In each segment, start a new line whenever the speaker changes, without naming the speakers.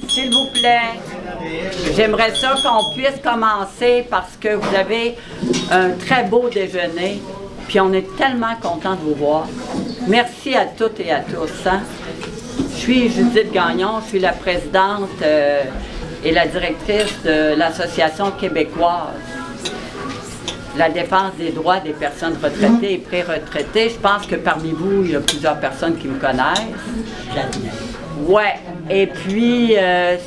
S'il vous plaît, j'aimerais ça qu'on puisse commencer parce que vous avez un très beau déjeuner, puis on est tellement content de vous voir. Merci à toutes et à tous. Hein? Je suis Judith Gagnon, je suis la présidente et la directrice de l'Association québécoise la défense des droits des personnes retraitées et pré-retraitées. Je pense que parmi vous, il y a plusieurs personnes qui me connaissent. Ouais. Et puis,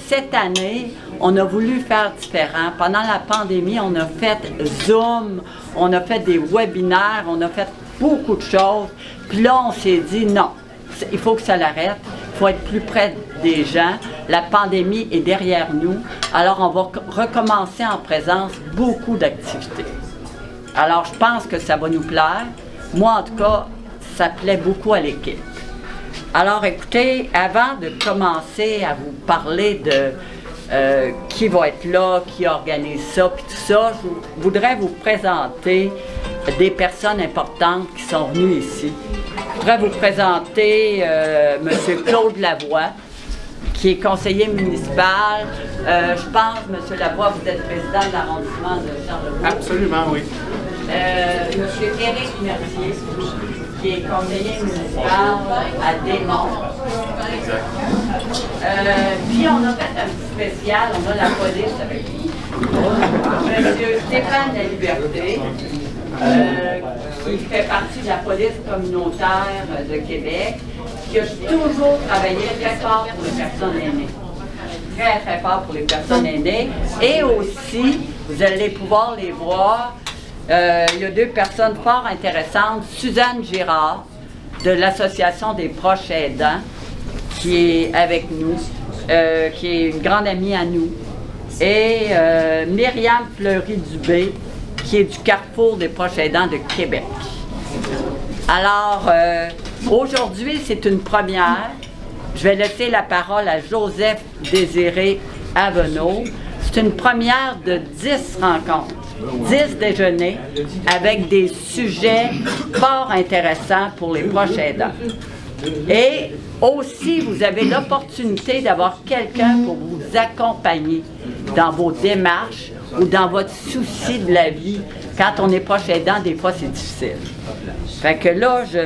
cette année, on a voulu faire différent. Pendant la pandémie, on a fait Zoom, on a fait des webinaires, on a fait beaucoup de choses. Puis là, on s'est dit non, il faut que ça l'arrête. Il faut être plus près des gens. La pandémie est derrière nous. Alors, on va recommencer en présence beaucoup d'activités. Alors, je pense que ça va nous plaire. Moi, en tout cas, ça plaît beaucoup à l'équipe. Alors, écoutez, avant de commencer à vous parler de qui va être là, qui organise ça, puis tout ça, je voudrais vous présenter des personnes importantes qui sont venues ici. Je voudrais vous présenter M. Claude Lavoie, qui est conseiller municipal. Je pense, M. Lavoie, vous êtes président de l'arrondissement de Charlevoix.
Absolument, oui.
M. Éric Mercier, qui est conseiller municipal à Desmonts. Puis on a fait un petit spécial, on a la police avec nous. M. Stéphane Laliberté, qui fait partie de la police communautaire de Québec, qui a toujours travaillé très fort pour les personnes aînées. Très, très fort pour les personnes aînées. Et aussi, vous allez pouvoir les voir, il y a deux personnes fort intéressantes. Suzanne Girard, de l'Association des proches aidants, qui est avec nous, qui est une grande amie à nous. Et Myriam Fleury-Dubé, qui est du Carrefour des proches aidants de Québec. Alors, aujourd'hui, c'est une première. Je vais laisser la parole à Joseph Désiré Avenot. C'est une première de 10 rencontres, 10 déjeuners avec des sujets fort intéressants pour les proches aidants. Et aussi, vous avez l'opportunité d'avoir quelqu'un pour vous accompagner dans vos démarches ou dans votre souci de la vie. Quand on est proche aidant, des fois, c'est difficile. Fait que là, je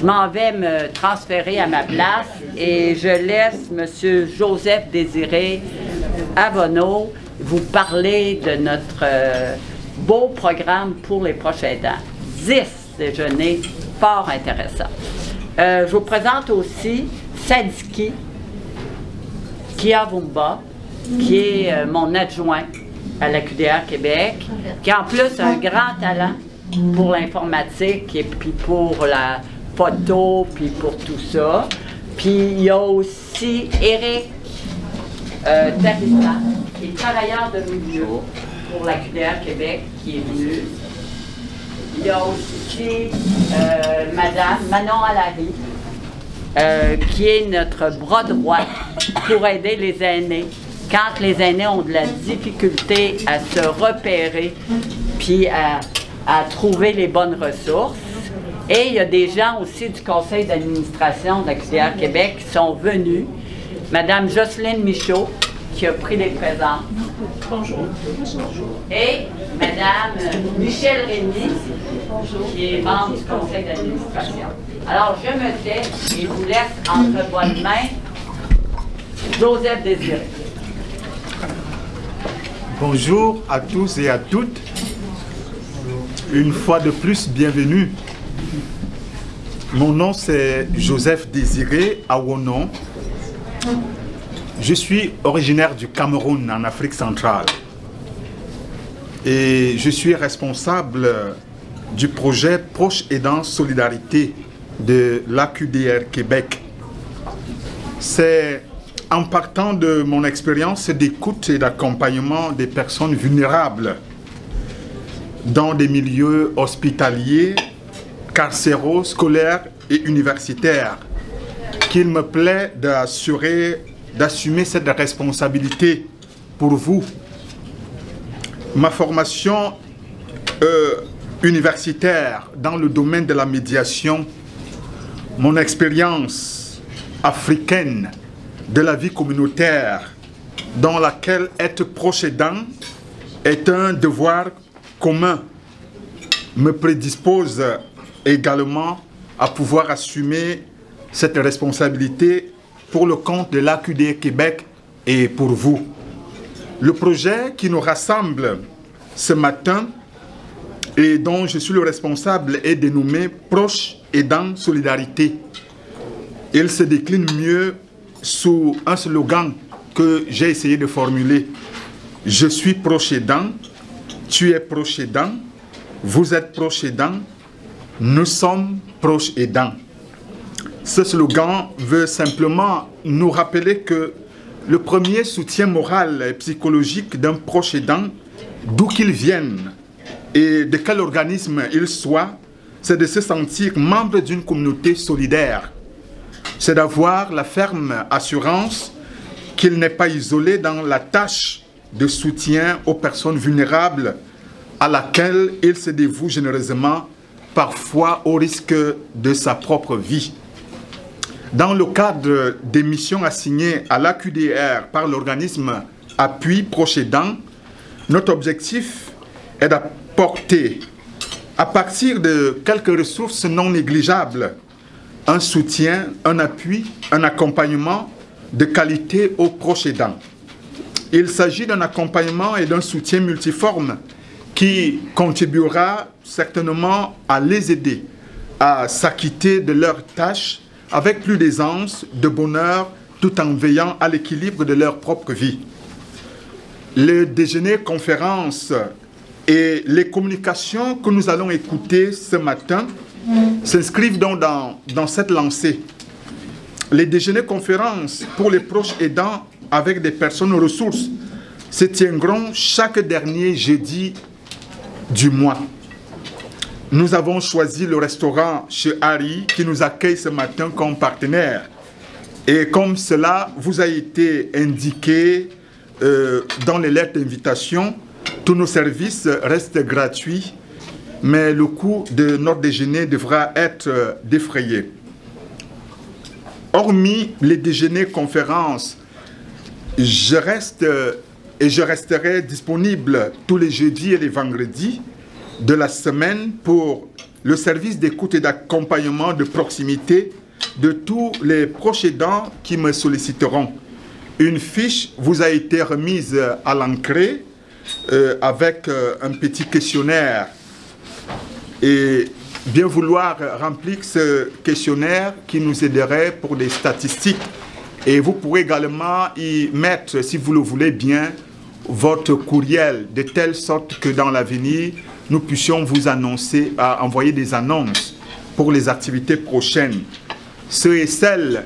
m'en vais me transférer à ma place et je laisse M. Joseph Désiré Avenot vous parler de notre beau programme pour les proches aidants. 10 déjeuners fort intéressants. Je vous présente aussi Sadiki Kiavumba, qui est mon adjoint à la QDR Québec, qui a en plus un grand talent pour l'informatique et puis pour la photo, puis pour tout ça. Puis il y a aussi Éric Tarissa, qui est travailleur de milieu pour la QDR Québec, qui est venu. Il y a aussi Madame Manon Allary, qui est notre bras droit pour aider les aînés. Quand les aînés ont de la difficulté à se repérer, puis à trouver les bonnes ressources. Et il y a des gens aussi du conseil d'administration de la QDR Québec qui sont venus. Madame Jocelyne Michaud, qui a pris les présents. Bonjour. Et Madame Michèle Rémy, qui est membre du conseil d'administration. Alors, je me tais et vous laisse entre bonnes mains Joseph Désiré.
Bonjour à tous et à toutes. Une fois de plus, bienvenue. Mon nom c'est Joseph Désiré Awono. Je suis originaire du Cameroun en Afrique centrale. Et je suis responsable du projet Proches Aidants Solidarité de l'AQDR Québec. C'est en partant de mon expérience d'écoute et d'accompagnement des personnes vulnérables dans des milieux hospitaliers, carcéraux, scolaires et universitaires qu'il me plaît d'assumer cette responsabilité pour vous. Ma formation universitaire dans le domaine de la médiation mon expérience africaine de la vie communautaire dans laquelle être proche aidant est un devoir commun me prédispose également à pouvoir assumer cette responsabilité pour le compte de l'AQDR Québec et pour vous. Le projet qui nous rassemble ce matin et dont je suis le responsable est dénommé Proche Aidant Solidarité. Il se décline mieux sous un slogan que j'ai essayé de formuler. Je suis proche aidant, tu es proche aidant, vous êtes proche aidant, nous sommes proches aidants. Ce slogan veut simplement nous rappeler que le premier soutien moral et psychologique d'un proche aidant, d'où qu'il vienne et de quel organisme il soit, c'est de se sentir membre d'une communauté solidaire. C'est d'avoir la ferme assurance qu'il n'est pas isolé dans la tâche de soutien aux personnes vulnérables à laquelle il se dévoue généreusement, parfois au risque de sa propre vie. Dans le cadre des missions assignées à l'AQDR par l'organisme Appui Proche Aidant, notre objectif est d'apporter, à partir de quelques ressources non négligeables, un soutien, un appui, un accompagnement de qualité aux proches aidants. Il s'agit d'un accompagnement et d'un soutien multiforme qui contribuera certainement à les aider à s'acquitter de leurs tâches avec plus d'aisance, de bonheur, tout en veillant à l'équilibre de leur propre vie. Le déjeuner conférence et les communications que nous allons écouter ce matin s'inscrivent donc dans cette lancée. Les déjeuners conférences pour les proches aidants avec des personnes ressources se tiendront chaque dernier jeudi du mois. Nous avons choisi le restaurant chez Harry qui nous accueille ce matin comme partenaire. Et comme cela vous a été indiqué dans les lettres d'invitation, tous nos services restent gratuits, mais le coût de notre déjeuner devra être défrayé. Hormis les déjeuners conférences, je reste et je resterai disponible tous les jeudis et les vendredis de la semaine pour le service d'écoute et d'accompagnement de proximité de tous les proches aidants qui me solliciteront. Une fiche vous a été remise à l'entrée avec un petit questionnaire. Et bien vouloir remplir ce questionnaire qui nous aiderait pour des statistiques. Et vous pourrez également y mettre, si vous le voulez bien, votre courriel, de telle sorte que dans l'avenir, nous puissions vous annoncer, envoyer des annonces pour les activités prochaines. Ceux et celles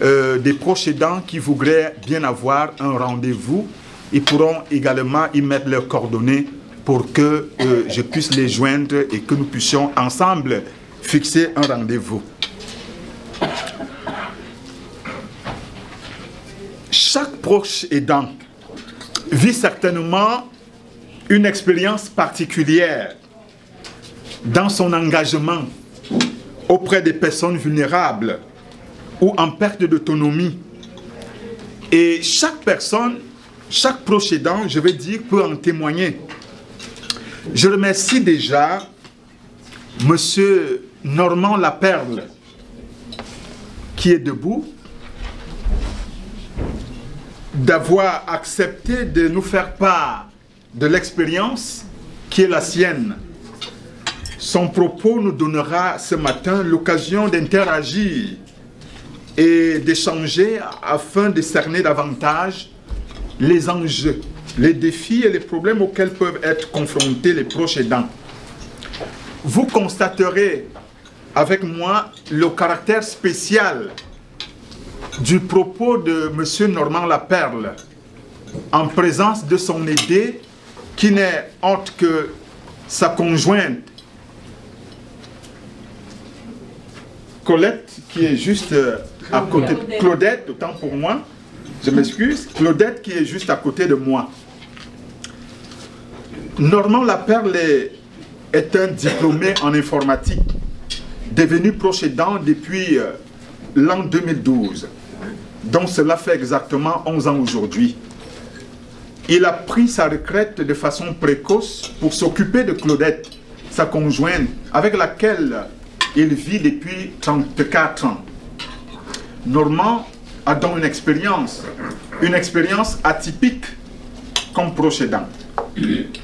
des proches aidants qui voudraient bien avoir un rendez-vous, ils pourront également y mettre leurs coordonnées pour que je puisse les joindre et que nous puissions ensemble fixer un rendez-vous. Chaque proche aidant vit certainement une expérience particulière dans son engagement auprès des personnes vulnérables ou en perte d'autonomie. Et chaque personne, chaque proche aidant, je vais dire, peut en témoigner. Je remercie déjà M. Normand Laperle, qui est debout, d'avoir accepté de nous faire part de l'expérience qui est la sienne. Son propos nous donnera ce matin l'occasion d'interagir et d'échanger afin de cerner davantage les enjeux, les défis et les problèmes auxquels peuvent être confrontés les proches aidants. Vous constaterez avec moi le caractère spécial du propos de M. Normand Laperle en présence de son aidé qui n'est autre que sa conjointe Colette, qui est juste à côté de Claudette, autant pour moi, je m'excuse, Claudette qui est juste à côté de moi. Normand Laperle est un diplômé en informatique. devenu proche aidant depuis l'an 2012. Donc cela fait exactement 11 ans aujourd'hui. Il a pris sa retraite de façon précoce pour s'occuper de Claudette, sa conjointe, avec laquelle il vit depuis 34 ans. Normand a donc une expérience atypique comme proche aidant.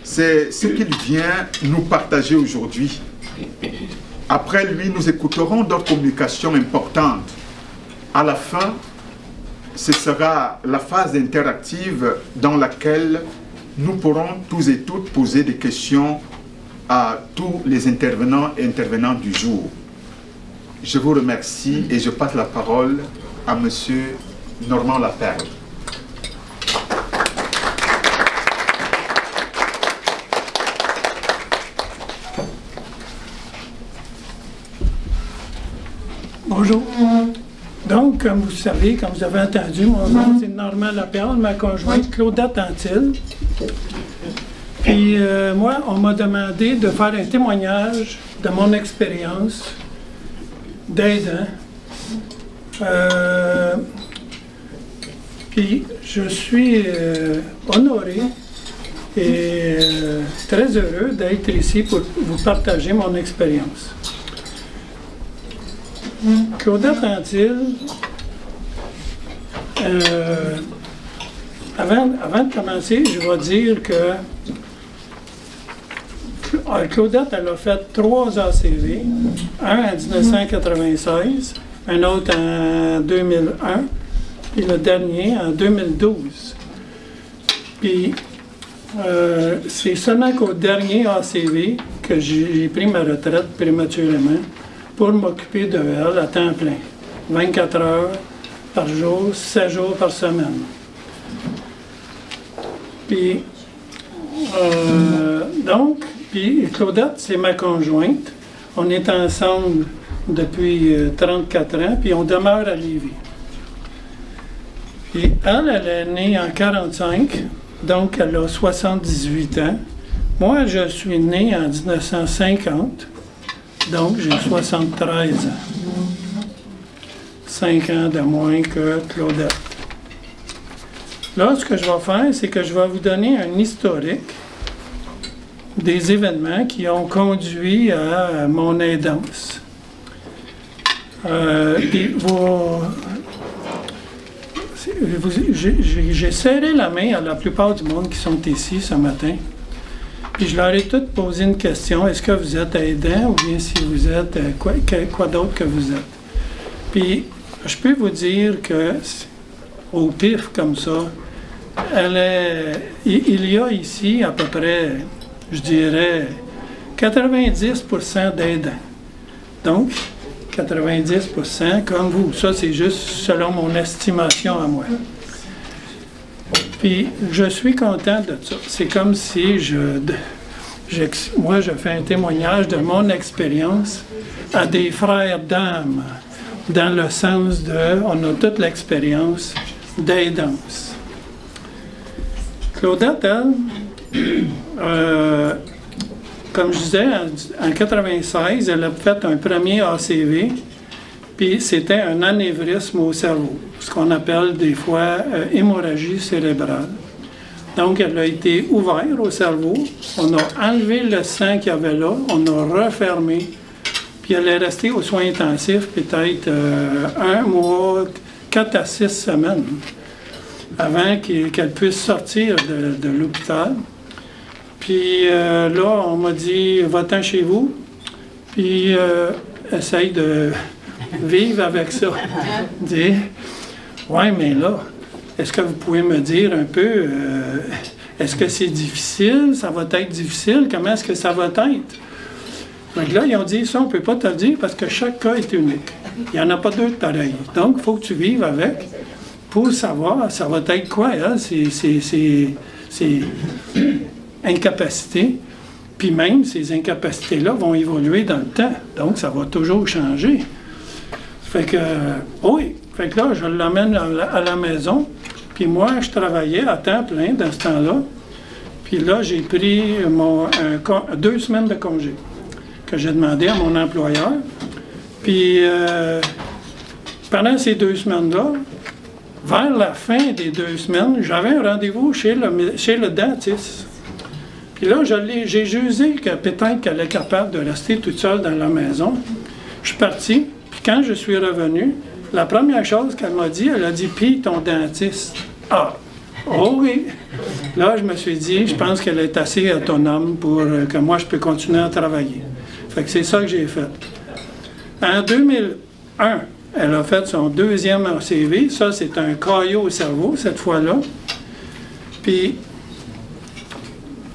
C'est ce qu'il vient nous partager aujourd'hui. Après lui, nous écouterons d'autres communications importantes. À la fin, ce sera la phase interactive dans laquelle nous pourrons tous et toutes poser des questions à tous les intervenants et intervenantes du jour. Je vous remercie et je passe la parole à M. Normand Laperle.
Bonjour. Donc, comme vous savez, comme vous avez entendu, mon nom c'est Normand Laperle, ma conjointe Claudette Antil. Puis moi, on m'a demandé de faire un témoignage de mon expérience d'aidant. Puis je suis honoré et très heureux d'être ici pour vous partager mon expérience. Claudette Antil, avant de commencer, je vais dire que Claudette, elle a fait 3 ACV, un en 1996, un autre en 2001, puis le dernier en 2012. Puis c'est seulement qu'au dernier ACV que j'ai pris ma retraite prématurément pour m'occuper de elle à temps plein, 24 heures par jour, 7 jours par semaine. Puis, puis Claudette, c'est ma conjointe. On est ensemble depuis 34 ans, puis on demeure à Lévis. Puis elle est née en 45, donc elle a 78 ans. Moi, je suis né en 1950, donc j'ai 73 ans. 5 ans de moins que Claudette. Là, ce que je vais faire, c'est que je vais vous donner un historique des événements qui ont conduit à mon aidance. J'ai serré la main à la plupart du monde qui sont ici ce matin. Puis je leur ai tous posé une question. Est-ce que vous êtes aidant ou bien si vous êtes quoi d'autre que vous êtes? Puis je peux vous dire que au pif comme ça, il y a ici à peu près, je dirais, 90% d'aidants. Donc, 90% comme vous. Ça, c'est juste selon mon estimation à moi. Puis, je suis content de ça. C'est comme si moi, je fais un témoignage de mon expérience à des frères d'âme, dans le sens de, on a toute l'expérience d'aidance. Claudette, elle, comme je disais, en 1996, elle a fait un premier ACV, puis c'était un anévrisme au cerveau, ce qu'on appelle des fois hémorragie cérébrale. Donc, elle a été ouverte au cerveau, on a enlevé le sang qu'il y avait là, on a refermé, puis elle est restée aux soins intensifs peut-être 1 mois, 4 à 6 semaines, avant qu'elle puisse sortir de l'hôpital. Puis là, on m'a dit, va-t'en chez vous, puis essaye de vivre avec ça. Dit, ouais, mais là, est-ce que vous pouvez me dire un peu, est-ce que c'est difficile, ça va être difficile, comment est-ce que ça va être? Donc là, ils ont dit, ça, on ne peut pas te le dire parce que chaque cas est unique. Il n'y en a pas deux pareils. Donc, il faut que tu vives avec pour savoir, ça va être quoi, hein? C'est incapacité. Puis même, ces incapacités-là vont évoluer dans le temps. Donc, ça va toujours changer. Fait que, oui. Fait que là, je l'amène à la maison. Puis moi, je travaillais à temps plein dans ce temps-là. Puis là, j'ai pris 2 semaines de congé que j'ai demandé à mon employeur. Puis, pendant ces 2 semaines-là, vers la fin des 2 semaines, j'avais un rendez-vous chez le dentiste. Puis là, j'ai jugé que peut-être qu'elle est capable de rester toute seule dans la maison. Je suis parti, puis quand je suis revenu, la première chose qu'elle m'a dit, elle a dit « Puis ton dentiste? » Ah! Oh oui! Là, je me suis dit, je pense qu'elle est assez autonome pour que moi, je peux continuer à travailler. Fait que c'est ça que j'ai fait. En 2001, elle a fait son 2e ACV. Ça, c'est un caillot au cerveau, cette fois-là. Puis,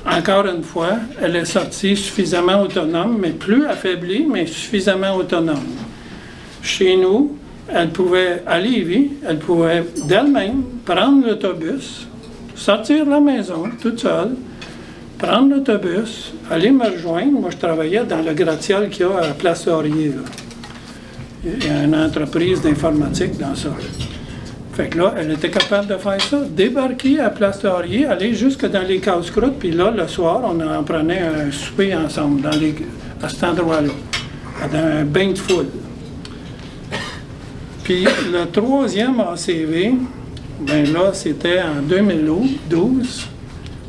encore une fois, elle est sortie suffisamment autonome, mais plus affaiblie, mais suffisamment autonome. Chez nous, elle pouvait, à Lévis, elle pouvait d'elle-même prendre l'autobus, sortir de la maison toute seule, prendre l'autobus, aller me rejoindre. Moi, je travaillais dans le gratte-ciel qu'il y a à Place Laurier. Il y a une entreprise d'informatique dans ça. Fait que là, elle était capable de faire ça. Débarquer à Place Laurier, aller jusque dans les casse-croûtes, puis là, le soir, on en prenait un souper ensemble à cet endroit-là, dans un bain de foule. Puis le 3e ACV, ben là, c'était en 2012.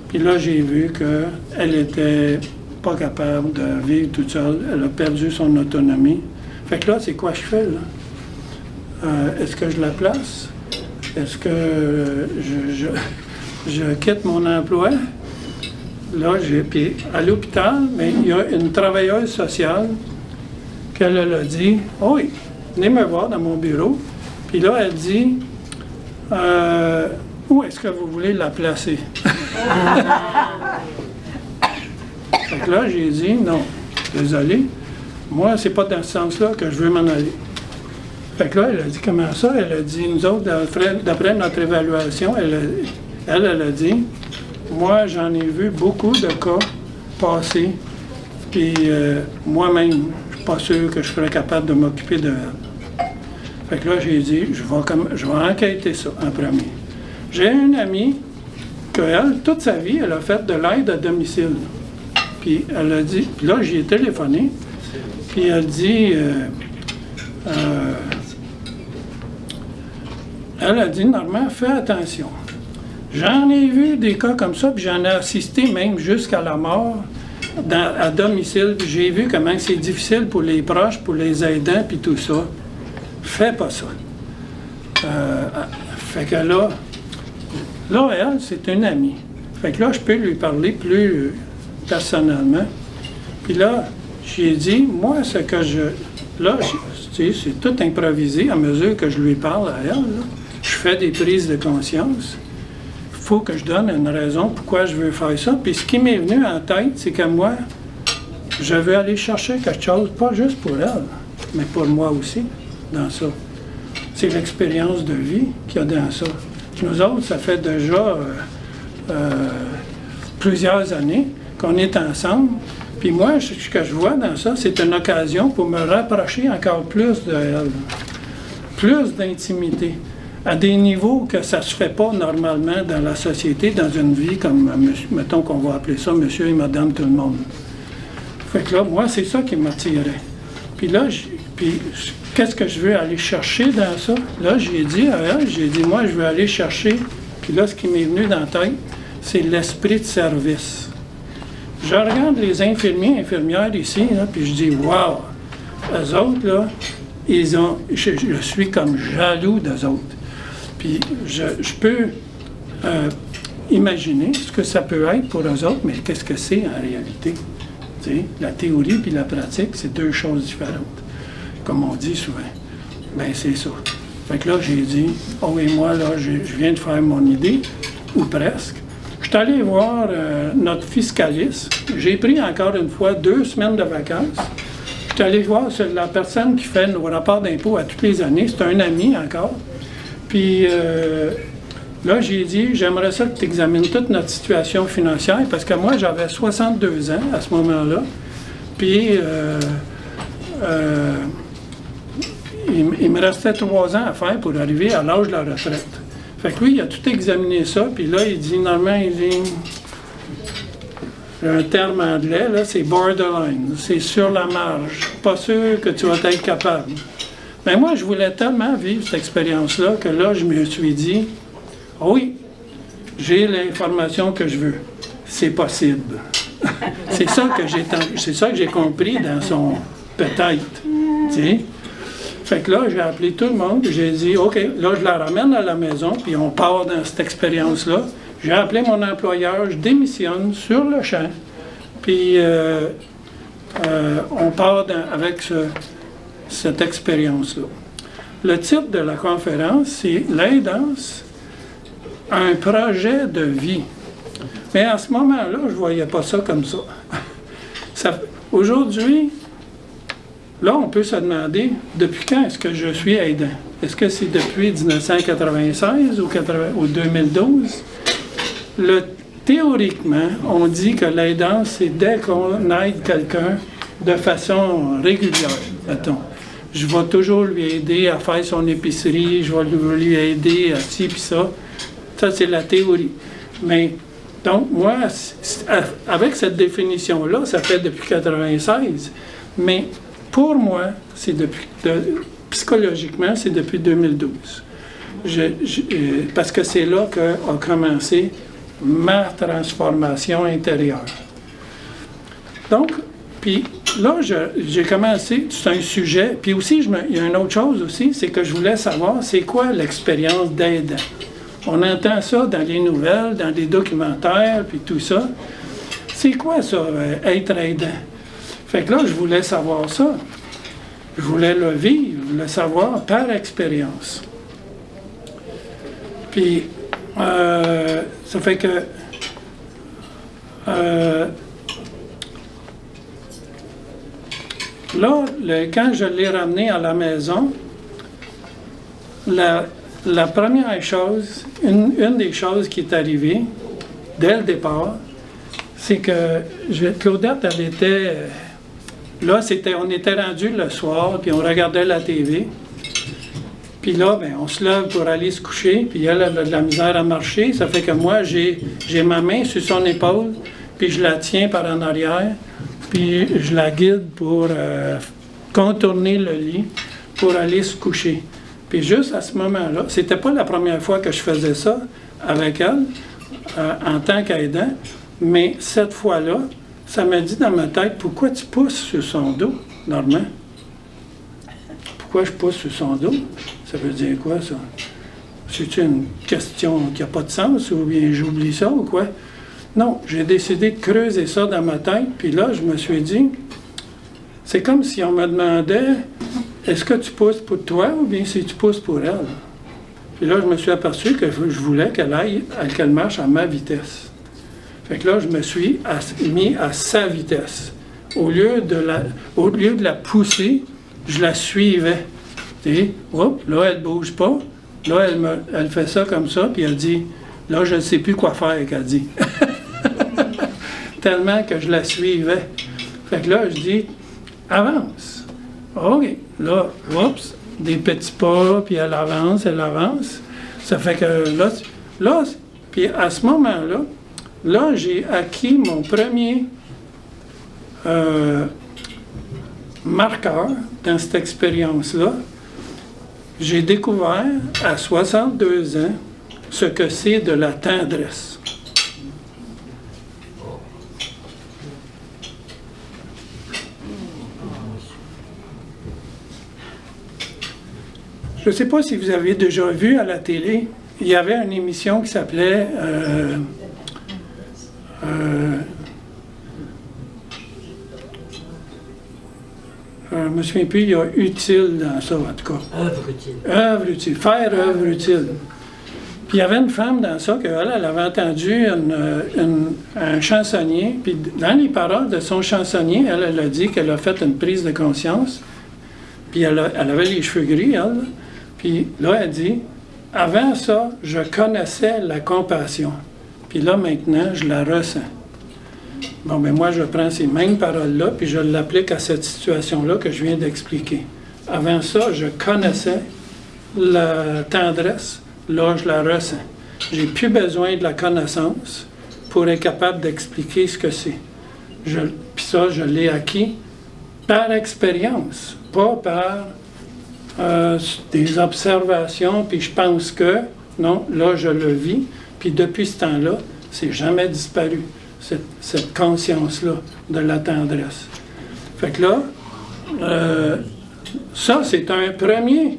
Puis là, j'ai vu qu'elle était pas capable de vivre toute seule. Elle a perdu son autonomie. Fait que là, c'est quoi je fais, là? Est-ce que je la place? Est-ce que je quitte mon emploi? Là, puis à l'hôpital, mais il y a une travailleuse sociale qu'elle a dit « Oh oui, venez me voir dans mon bureau. » Puis là, elle dit « Où est-ce que vous voulez la placer? » Fait que là, j'ai dit « Non, désolé, moi, c'est pas dans ce sens-là que je veux m'en aller. » Fait que là, elle a dit « Comment ça? » Elle a dit « Nous autres, d'après notre évaluation, elle a dit « Moi, j'en ai vu beaucoup de cas passer, puis moi-même, je suis pas sûr que je serais capable de m'occuper de elle. » Fait que là, j'ai dit « Je vais enquêter ça en premier. » J'ai une amie qu'elle, toute sa vie, elle a fait de l'aide à domicile. Puis elle a dit, puis là, j'y ai téléphoné, puis elle dit, elle a dit, Normand, fais attention. J'en ai vu des cas comme ça, puis j'en ai assisté même jusqu'à la mort à domicile. Puis j'ai vu comment c'est difficile pour les proches, pour les aidants, puis tout ça. Fais pas ça. Fait que là, elle, c'est une amie. Fait que là, je peux lui parler plus personnellement. Puis là, j'ai dit, moi, ce que là, tu sais, c'est tout improvisé à mesure que je lui parle à elle. Là. Je fais des prises de conscience. Il faut que je donne une raison pourquoi je veux faire ça. Puis ce qui m'est venu en tête, c'est que moi, je veux aller chercher quelque chose, pas juste pour elle, mais pour moi aussi, dans ça. C'est l'expérience de vie qu'il y a dans ça. Nous autres, ça fait déjà plusieurs années qu'on est ensemble. Puis moi, ce que je vois dans ça, c'est une occasion pour me rapprocher encore plus d'elle. Plus d'intimité. À des niveaux que ça ne se fait pas normalement dans la société, dans une vie comme, mettons qu'on va appeler ça monsieur et madame tout le monde. Fait que là, moi, c'est ça qui m'attirait. Puis là, qu'est-ce que je veux aller chercher dans ça? Là, j'ai dit à elle, moi, je veux aller chercher, puis là, ce qui m'est venu dans la tête, c'est l'esprit de service. Je regarde les infirmiers, infirmières ici, là, puis je dis, wow, eux autres, là, je suis comme jaloux d'eux autres. Puis je peux imaginer ce que ça peut être pour eux autres, mais qu'est-ce que c'est en réalité? Tu sais, la théorie puis la pratique, c'est deux choses différentes. Comme on dit souvent. Bien, c'est ça. Fait que là, j'ai dit, oh oui, moi, là, je viens de faire mon idée, ou presque. Je suis allé voir notre fiscaliste. J'ai pris encore une fois 2 semaines de vacances. Je suis allé voir la personne qui fait nos rapports d'impôts à toutes les années. C'est un ami encore. Puis là, j'ai dit, j'aimerais ça que tu examines toute notre situation financière, parce que moi, j'avais 62 ans à ce moment-là. Puis il me restait 3 ans à faire pour arriver à l'âge de la retraite. Fait que lui, il a tout examiné ça, puis là, il dit, Normand, il dit, un terme anglais, là, c'est borderline, c'est sur la marge, pas sûr que tu vas être capable. Mais moi, je voulais tellement vivre cette expérience-là que là, je me suis dit, oui, j'ai l'information que je veux, c'est possible. C'est ça que j'ai compris dans son peut-être, tu sais. Fait que là, j'ai appelé tout le monde, j'ai dit, OK, là, je la ramène à la maison, puis on part dans cette expérience-là. J'ai appelé mon employeur, je démissionne sur le champ, puis on part avec cette expérience-là. Le titre de la conférence, c'est « L'aidance, un projet de vie ». Mais à ce moment-là, je ne voyais pas ça comme ça. Aujourd'hui, là, on peut se demander, depuis quand est-ce que je suis aidant? Est-ce que c'est depuis 1996 ou 2012? Théoriquement, on dit que l'aidance, c'est dès qu'on aide quelqu'un de façon régulière, mettons. Je vais toujours lui aider à faire son épicerie, je vais lui aider à ci puis ça. Ça, c'est la théorie. Mais, donc, moi, avec cette définition-là, ça fait depuis 1996. Mais, pour moi, c'est psychologiquement, c'est depuis 2012. Parce que c'est là qu'a commencé ma transformation intérieure. Donc, puis là, j'ai commencé, c'est un sujet, puis aussi, il y a une autre chose aussi, c'est que je voulais savoir, c'est quoi l'expérience d'aidant? On entend ça dans les nouvelles, dans les documentaires, puis tout ça. C'est quoi ça, être aidant? Fait que là, je voulais savoir ça. Je voulais le vivre, le savoir par expérience. Puis, ça fait que là, quand je l'ai ramené à la maison, la première chose, une des choses qui est arrivée dès le départ, c'est que Claudette, elle était... Là, on était rendu le soir, puis on regardait la TV. Puis là, ben, on se lève pour aller se coucher, puis elle a de la misère à marcher. Ça fait que moi, j'ai ma main sur son épaule, puis je la tiens par en arrière, puis je la guide pour contourner le lit pour aller se coucher. Puis juste à ce moment-là, c'était pas la première fois que je faisais ça avec elle, en tant qu'aidant, mais cette fois-là, ça m'a dit dans ma tête, pourquoi tu pousses sur son dos, Normand? Pourquoi je pousse sur son dos? Ça veut dire quoi, ça? C'est une question qui n'a pas de sens, ou bien j'oublie ça, ou quoi? Non, j'ai décidé de creuser ça dans ma tête, puis là, je me suis dit, c'est comme si on me demandait, est-ce que tu pousses pour toi, ou bien si tu pousses pour elle? Puis là, je me suis aperçu que je voulais qu'elle marche à ma vitesse. Fait que là, je me suis mis à sa vitesse. Au lieu de la pousser, je la suivais. Et, hop, là, elle ne bouge pas. Là, elle fait ça comme ça, puis elle dit, là, je ne sais plus quoi faire, qu'elle dit. Tellement que je la suivais. Fait que là, je dis, avance. OK. Là, oups, des petits pas, puis elle avance. Ça fait que là, puis à ce moment-là, là, j'ai acquis mon premier marqueur dans cette expérience-là. J'ai découvert à 62 ans ce que c'est de la tendresse. Je ne sais pas si vous avez déjà vu à la télé, il y avait une émission qui s'appelait je me souviens plus, il y a utile dans ça, en tout cas.
Œuvre utile.
Œuvre utile, faire œuvre utile. Puis il y avait une femme dans ça, elle avait entendu un chansonnier, puis dans les paroles de son chansonnier, elle a dit qu'elle a fait une prise de conscience, puis elle avait les cheveux gris, elle, puis là, elle dit, avant ça, je connaissais la compassion, puis là, maintenant, je la ressens. Bon, ben moi, je prends ces mêmes paroles-là, puis je l'applique à cette situation-là que je viens d'expliquer. Avant ça, je connaissais la tendresse, là, je la ressens. J'ai plus besoin de la connaissance pour être capable d'expliquer ce que c'est. Puis ça, je l'ai acquis par expérience, pas par des observations, puis je pense que, non, là, je le vis, puis depuis ce temps-là, c'est jamais disparu, cette conscience-là de la tendresse. Fait que là, ça, c'est un premier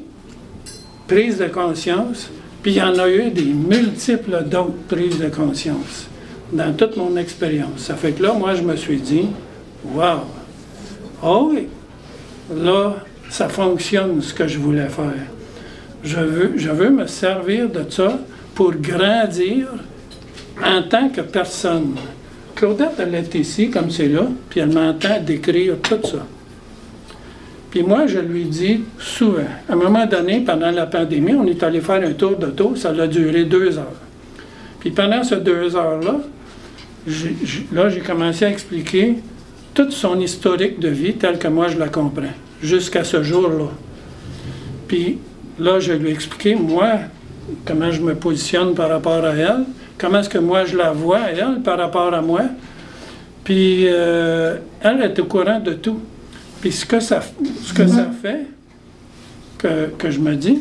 prise de conscience, puis il y en a eu des multiples d'autres prises de conscience dans toute mon expérience. Ça fait que là, moi, je me suis dit, wow, oh oui, là, ça fonctionne ce que je voulais faire. Je veux me servir de ça pour grandir en tant que personne. Claudette, elle est ici, comme c'est là, puis elle m'entend décrire tout ça. Puis moi, je lui dis souvent, à un moment donné, pendant la pandémie, on est allé faire un tour d'auto, ça a duré 2 heures. Puis pendant ces 2 heures-là, j'ai commencé à expliquer toute son historique de vie tel que moi je la comprends, jusqu'à ce jour-là. Puis là, je lui ai expliqué, moi, comment je me positionne par rapport à elle, comment est-ce que moi je la vois, elle, par rapport à moi. Puis elle est au courant de tout. Puis ce que ça fait, que je me dis,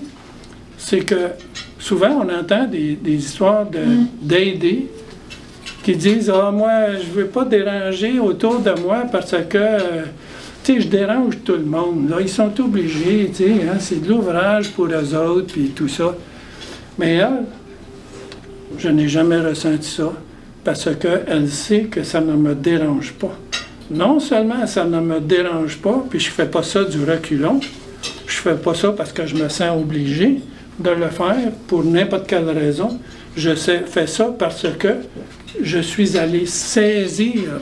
c'est que souvent on entend des histoires d'aider qui disent « Ah, moi, je ne veux pas déranger autour de moi parce que, tu sais, je dérange tout le monde. Là, ils sont obligés, tu sais, hein, c'est de l'ouvrage pour eux autres, puis tout ça. » Mais elle, je n'ai jamais ressenti ça parce qu'elle sait que ça ne me dérange pas. Non seulement ça ne me dérange pas, puis je ne fais pas ça du reculon, je ne fais pas ça parce que je me sens obligé de le faire pour n'importe quelle raison. Je fais ça parce que je suis allé saisir.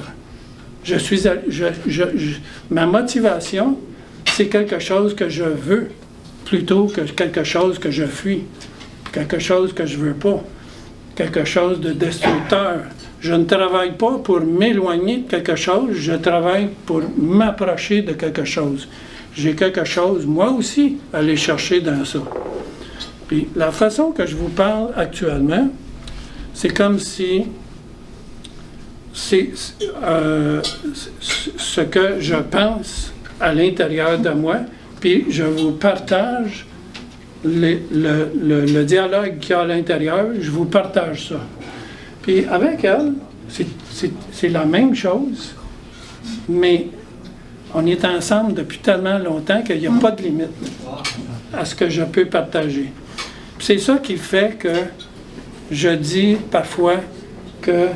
Ma motivation, c'est quelque chose que je veux, plutôt que quelque chose que je fuis, quelque chose que je ne veux pas, quelque chose de destructeur. Je ne travaille pas pour m'éloigner de quelque chose, je travaille pour m'approcher de quelque chose. J'ai quelque chose, moi aussi, à aller chercher dans ça. Puis la façon que je vous parle actuellement, c'est comme si c'est ce que je pense à l'intérieur de moi, puis je vous partage le dialogue qu'il y a à l'intérieur, je vous partage ça. Puis avec elle, c'est la même chose, mais on est ensemble depuis tellement longtemps qu'il n'y a pas de limite à ce que je peux partager. C'est ça qui fait que je dis parfois que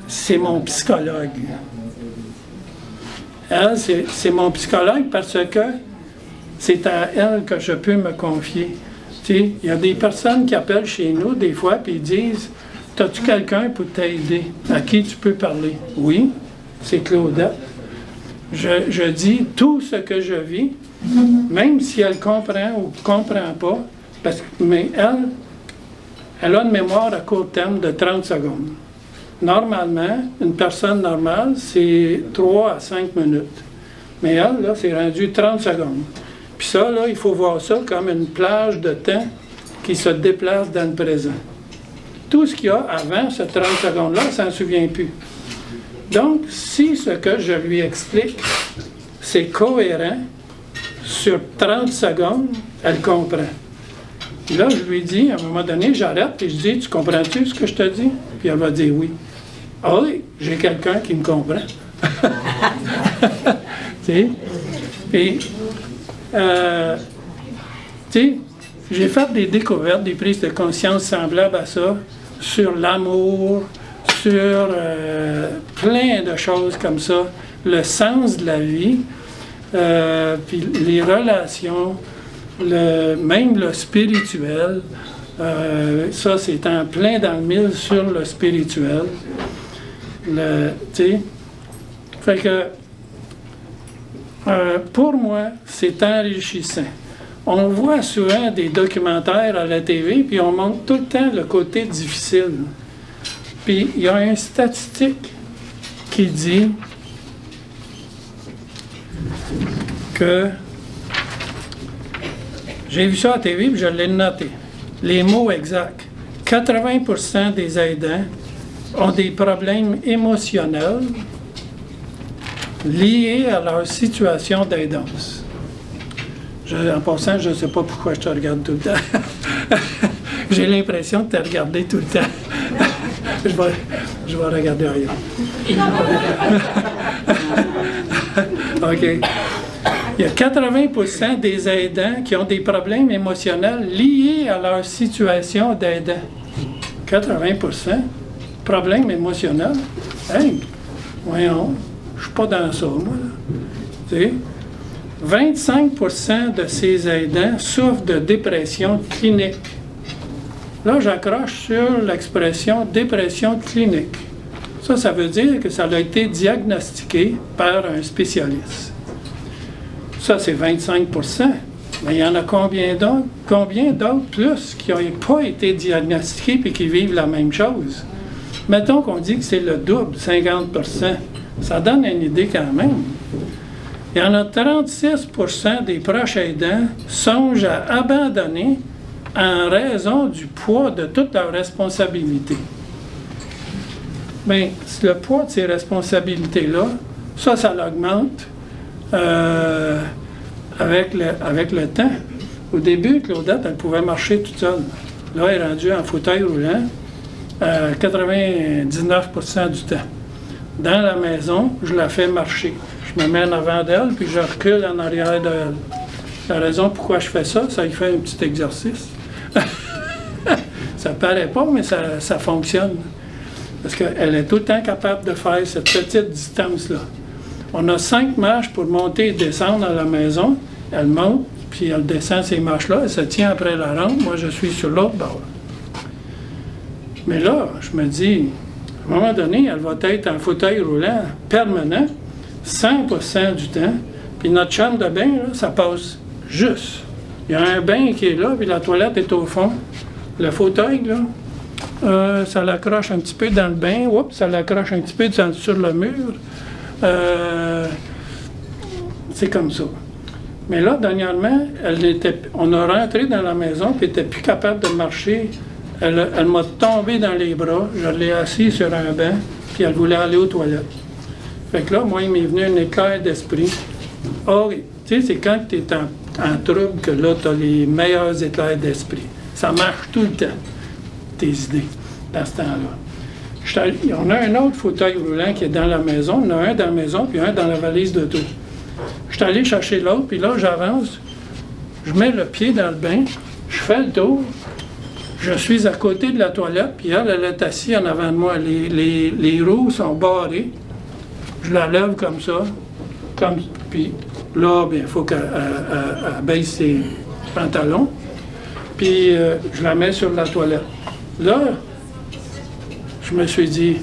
c'est mon psychologue. Elle, c'est mon psychologue parce que c'est à elle que je peux me confier. Tu sais, il y a des personnes qui appellent chez nous des fois et disent « As-tu quelqu'un pour t'aider? À qui tu peux parler? » Oui, c'est Claudette. Je dis tout ce que je vis, même si elle comprend ou ne comprend pas, mais elle a une mémoire à court terme de 30 secondes. Normalement, une personne normale, c'est 3 à 5 minutes. Mais elle, là, c'est rendu 30 secondes. Puis ça, là, il faut voir ça comme une plage de temps qui se déplace dans le présent. Tout ce qu'il y a avant ce 30 secondes-là, elle ne s'en souvient plus. Donc, si ce que je lui explique, c'est cohérent, sur 30 secondes, elle comprend. Puis là, je lui dis, à un moment donné, j'arrête et je dis, tu comprends-tu ce que je te dis? Puis elle va dire oui. Ah oui, j'ai quelqu'un qui me comprend. Tu sais? Puis, tu sais, j'ai fait des découvertes, des prises de conscience semblables à ça, sur l'amour, sur plein de choses comme ça, le sens de la vie, puis les relations, même le spirituel, ça c'est en plein dans le mille sur le spirituel. Tu sais, fait que pour moi, c'est enrichissant. On voit souvent des documentaires à la TV, puis on montre tout le temps le côté difficile. Puis il y a une statistique qui dit que j'ai vu ça à la TV, puis je l'ai noté. Les mots exacts. 80% des aidants ont des problèmes émotionnels liées à leur situation d'aidance. En passant, je ne sais pas pourquoi je te regarde tout le temps. J'ai l'impression de te regarder tout le temps. je vais regarder ailleurs. OK. Il y a 80% des aidants qui ont des problèmes émotionnels liés à leur situation d'aidant. 80%. Problèmes émotionnels. Hey, voyons, je ne suis pas dans ça, moi. Tu sais? 25% de ces aidants souffrent de dépression clinique. Là, j'accroche sur l'expression dépression clinique. Ça veut dire que ça a été diagnostiqué par un spécialiste. Ça, c'est 25%. Mais il y en a combien d'autres plus qui n'ont pas été diagnostiqués et qui vivent la même chose? Mettons qu'on dit que c'est le double, 50%. Ça donne une idée quand même. Il y en a 36% des proches aidants songent à abandonner en raison du poids de toutes leurs responsabilités. Bien, le poids de ces responsabilités-là, ça l'augmente avec le temps. Au début, Claudette, elle pouvait marcher toute seule. Là, elle est rendue en fauteuil roulant 99% du temps. Dans la maison, je la fais marcher. Je me mets en avant d'elle, puis je recule en arrière d'elle. La raison pourquoi je fais ça, ça lui fait un petit exercice. Ça paraît pas, mais ça fonctionne. Parce qu'elle est tout le temps capable de faire cette petite distance-là. On a 5 marches pour monter et descendre à la maison. Elle monte, puis elle descend ces marches-là. Elle se tient après la rampe. Moi, je suis sur l'autre bord. Mais là, je me dis, à un moment donné, elle va être en fauteuil roulant permanent, 100% du temps. Puis notre chambre de bain, là, ça passe juste. Il y a un bain qui est là, puis la toilette est au fond. Le fauteuil, là, ça l'accroche un petit peu dans le bain. Oups, ça l'accroche un petit peu sur le mur. C'est comme ça. Mais là, dernièrement, on a rentré dans la maison, puis elle n'était plus capable de marcher. Elle m'a tombé dans les bras, je l'ai assis sur un banc, puis elle voulait aller aux toilettes. Fait que là, moi, il m'est venu un éclair d'esprit. Oh, tu sais, c'est quand tu es en trouble que là, tu as les meilleurs éclairs d'esprit. Ça marche tout le temps, tes idées, dans ce temps-là. On a un autre fauteuil roulant qui est dans la maison. On a un dans la maison, puis un dans la valise d'auto. Je suis allé chercher l'autre, puis là, j'avance. Je mets le pied dans le bain, je fais le tour. Je suis à côté de la toilette, puis elle est assise en avant de moi. Les roues sont barrées. Je la lève comme ça. Puis là, il faut qu'elle baisse ses pantalons. Puis je la mets sur la toilette. Là, je me suis dit,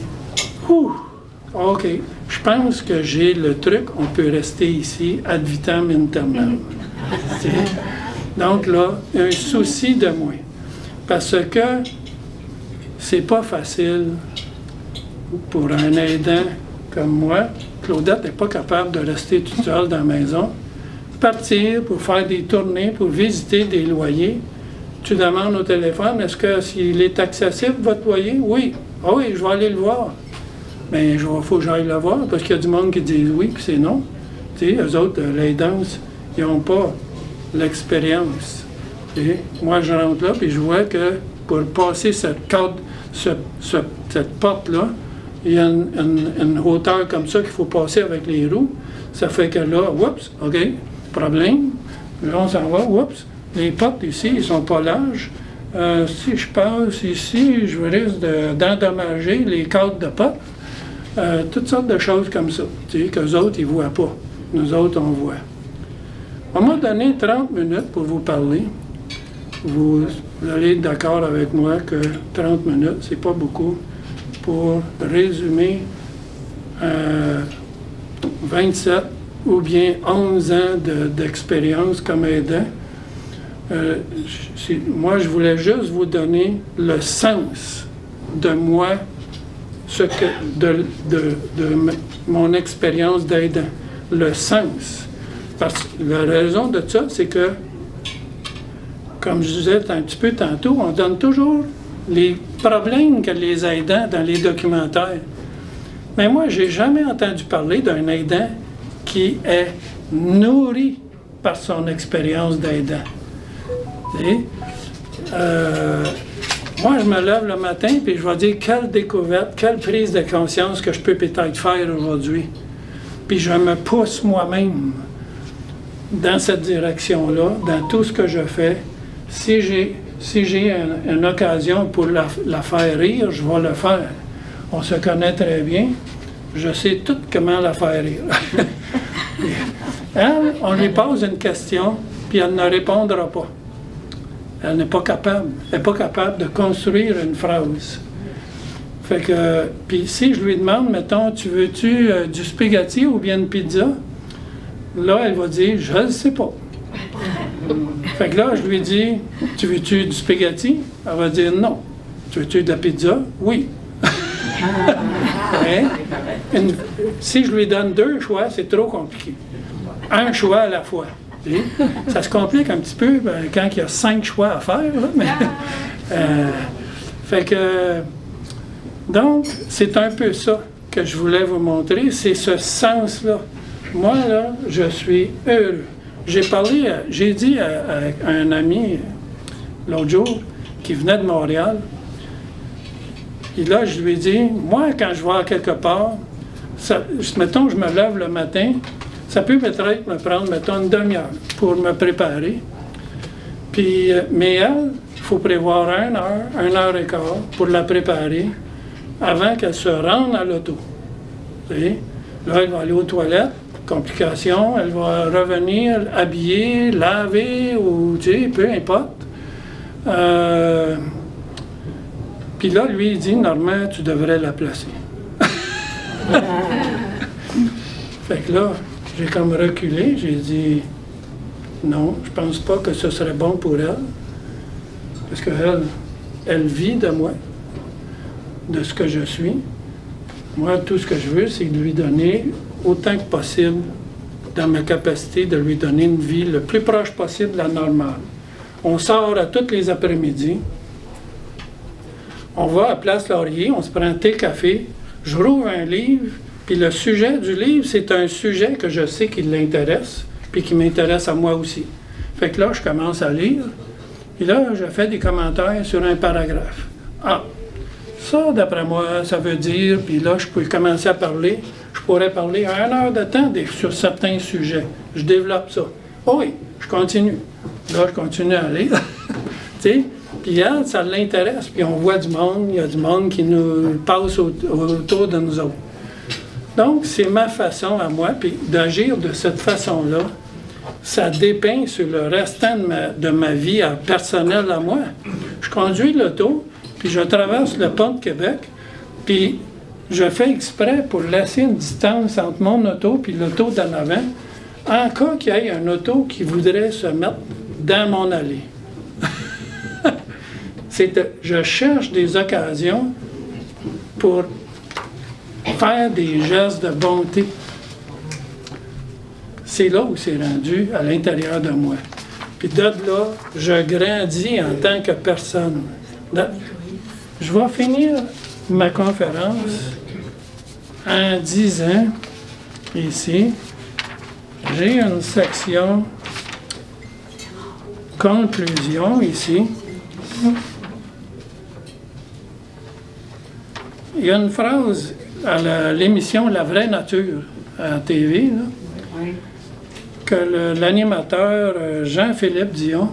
OK, je pense que j'ai le truc, on peut rester ici ad vitam aeternam. Donc là, un souci de moins. Parce que c'est pas facile pour un aidant comme moi. Claudette n'est pas capable de rester toute seule dans la maison. Partir pour faire des tournées, pour visiter des loyers. Tu demandes au téléphone, est-ce que s'il est accessible, votre loyer? Oui. Ah oui, je vais aller le voir. Mais il faut que j'aille le voir, parce qu'il y a du monde qui dit oui, puis c'est non. Tu sais, eux autres, l'aidance, ils n'ont pas l'expérience. Et moi, je rentre là, puis je vois que pour passer cette porte-là, il y a une hauteur comme ça qu'il faut passer avec les roues. Ça fait que là, oups, OK, problème. Là, on s'en va, oups, les portes ici, ils ne sont pas larges. Si je passe ici, je risque d'endommager les cadres de porte. Toutes sortes de choses comme ça, tu sais, qu'eux autres, ils ne voient pas. Nous autres, on voit. On m'a donné 30 minutes pour vous parler. Vous allez être d'accord avec moi que 30 minutes, c'est pas beaucoup pour résumer 27 ou bien 11 ans d'expérience comme aidant. Moi, je voulais juste vous donner le sens de moi, de mon expérience d'aidant. Le sens. Parce que la raison de ça, c'est que comme je disais un petit peu tantôt, on donne toujours les problèmes que les aidants dans les documentaires. Mais moi, je n'ai jamais entendu parler d'un aidant qui est nourri par son expérience d'aidant. Moi, je me lève le matin et je vais dire quelle découverte, quelle prise de conscience que je peux peut-être faire aujourd'hui. Puis je me pousse moi-même dans cette direction-là, dans tout ce que je fais. Si j'ai une occasion pour la faire rire, je vais le faire. On se connaît très bien. Je sais tout comment la faire rire. Elle, on lui pose une question, puis elle ne répondra pas. Elle n'est pas capable. Elle n'est pas capable de construire une phrase. Fait que, puis si je lui demande, mettons, tu veux-tu du spaghetti ou bien une pizza? Là, elle va dire, je ne sais pas. Fait que là, je lui dis, tu veux-tu du spaghetti? Elle va dire non. Tu veux-tu de la pizza? Oui. Si je lui donne 2 choix, c'est trop compliqué. Un choix à la fois. Ça se complique un petit peu quand il y a 5 choix à faire. Là, mais, fait que, donc, c'est un peu ça que je voulais vous montrer, c'est ce sens-là. Moi, là, je suis heureux. J'ai dit à un ami l'autre jour qui venait de Montréal, et là, je lui ai dit, moi, quand je vais à quelque part, mettons, je me lève le matin, ça peut peut-être me prendre, mettons, une demi-heure pour me préparer. Puis, mais elle, il faut prévoir 1 heure, 1 heure et quart pour la préparer avant qu'elle se rende à l'auto. Là, elle va aller aux toilettes, complication, elle va revenir habiller, laver, ou, tu sais, peu importe. Puis là, lui, il dit, Normand, tu devrais la placer. Fait que là, j'ai comme reculé, j'ai dit, non, je pense pas que ce serait bon pour elle. Parce elle vit de moi, de ce que je suis. Moi, tout ce que je veux, c'est de lui donner autant que possible, dans ma capacité, de lui donner une vie le plus proche possible de la normale. On sort à tous les après-midi. On va à Place Laurier, on se prend un thé, café, je rouvre un livre, puis le sujet du livre, c'est un sujet que je sais qui l'intéresse, puis qui m'intéresse à moi aussi. Fait que là, je commence à lire, puis là, je fais des commentaires sur un paragraphe. Ah, ça, d'après moi, ça veut dire, puis là, je peux commencer à parler, je pourrais parler 1 heure de temps sur certains sujets. Je développe ça. Oh oui, je continue. Là, je continue à lire. Tu sais? Puis elle, ça l'intéresse, puis on voit du monde, il y a du monde qui nous passe autour de nous autres. Donc, c'est ma façon à moi, puis d'agir de cette façon-là, ça dépeint sur le restant de ma vie personnelle à moi. Je conduis l'auto, puis je traverse le pont de Québec, puis je fais exprès pour laisser une distance entre mon auto et l'auto d'en avant, en cas qu'il y ait un auto qui voudrait se mettre dans mon allée. Je cherche des occasions pour faire des gestes de bonté. C'est là où c'est rendu, à l'intérieur de moi. Puis de là, je grandis en tant que personne. Je vais finir ma conférence en disant, ici, j'ai une section conclusion ici. Il y a une phrase à l'émission La vraie nature à TV, là, que l'animateur Jean-Philippe Dion,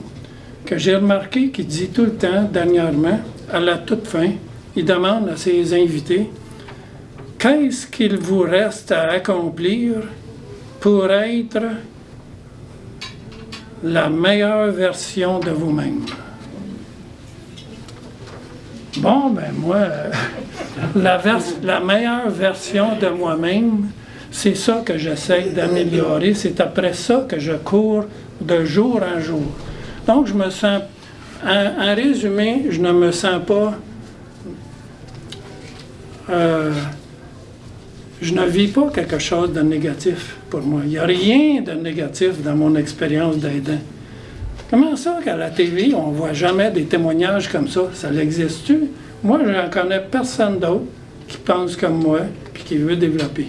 que j'ai remarqué qu'il dit tout le temps, dernièrement, à la toute fin, il demande à ses invités, qu'est-ce qu'il vous reste à accomplir pour être la meilleure version de vous-même? Bon, ben moi, la meilleure version de moi-même, c'est ça que j'essaie d'améliorer. C'est après ça que je cours de jour en jour. Donc, je me sens, en résumé, je ne me sens pas, je ne vis pas quelque chose de négatif pour moi. Il n'y a rien de négatif dans mon expérience d'aidant. Comment ça qu'à la TV, on ne voit jamais des témoignages comme ça? Ça l'existe-tu? Moi, je n'en connais personne d'autre qui pense comme moi et qui veut développer.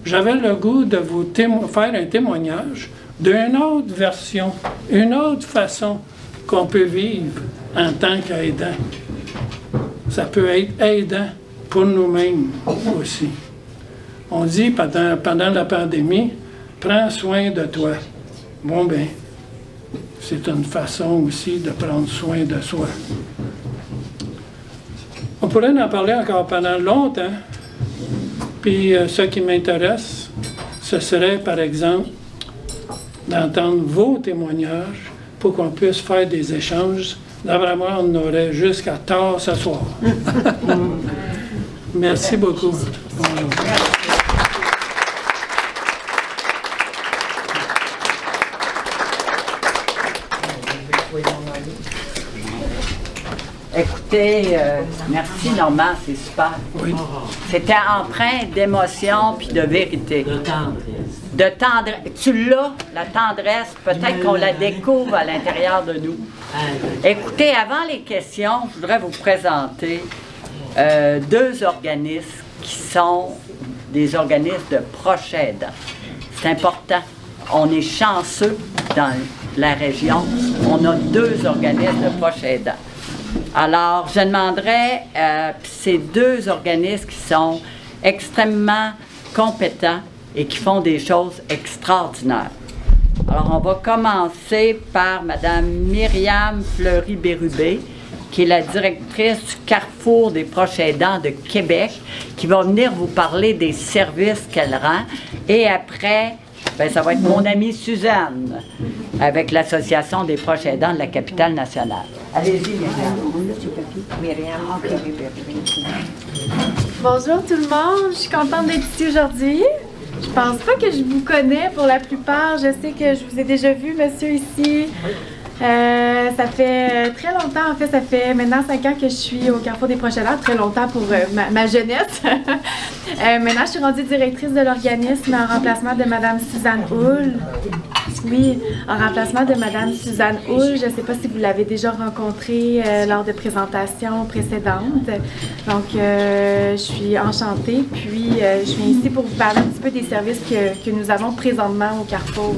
j'avais le goût de vous faire un témoignage d'une autre version, une autre façon qu'on peut vivre en tant qu'aidant. Ça peut être aidant pour nous-mêmes aussi. On dit pendant la pandémie, prends soin de toi. Bon ben, c'est une façon aussi de prendre soin de soi. On pourrait en parler encore pendant longtemps. Puis ce qui m'intéresse, ce serait par exemple d'entendre vos témoignages pour qu'on puisse faire des échanges. D'après moi, on aurait jusqu'à tard ce soir. Merci beaucoup. Bonjour.
Écoutez, merci Normand, c'est super.
Oui.
C'était empreint d'émotion puis de vérité.
De tendresse.
De tendresse. Tu l'as, la tendresse, peut-être qu'on la découvre à l'intérieur de nous. Écoutez, avant les questions, je voudrais vous présenter deux organismes qui sont des organismes de proches aidants. C'est important. On est chanceux dans la région. On a deux organismes de proches aidants. Alors, je demanderais, ces deux organismes qui sont extrêmement compétents et qui font des choses extraordinaires. Alors, on va commencer par Mme Myriam Fleury-Bérubé, qui est la directrice du Carrefour des proches aidants de Québec, qui va venir vous parler des services qu'elle rend. Et après, ben, ça va être mon amie Suzanne, avec l'Association des proches aidants de la capitale nationale. Allez-y, Myriam.
Bonjour tout le monde, je suis contente d'être ici aujourd'hui. Je pense pas que je vous connais pour la plupart. Je sais que je vous ai déjà vu, monsieur, ici. Ça fait très longtemps, en fait, ça fait maintenant 5 ans que je suis au Carrefour des proches aidants, très longtemps pour ma jeunesse. Maintenant, je suis rendue directrice de l'organisme en remplacement de Mme Suzanne Houle. Oui, en remplacement de Mme Suzanne Houle. Je ne sais pas si vous l'avez déjà rencontrée lors de présentations précédentes. Donc, je suis enchantée. Puis, je viens ici pour vous parler un petit peu des services que nous avons présentement au Carrefour.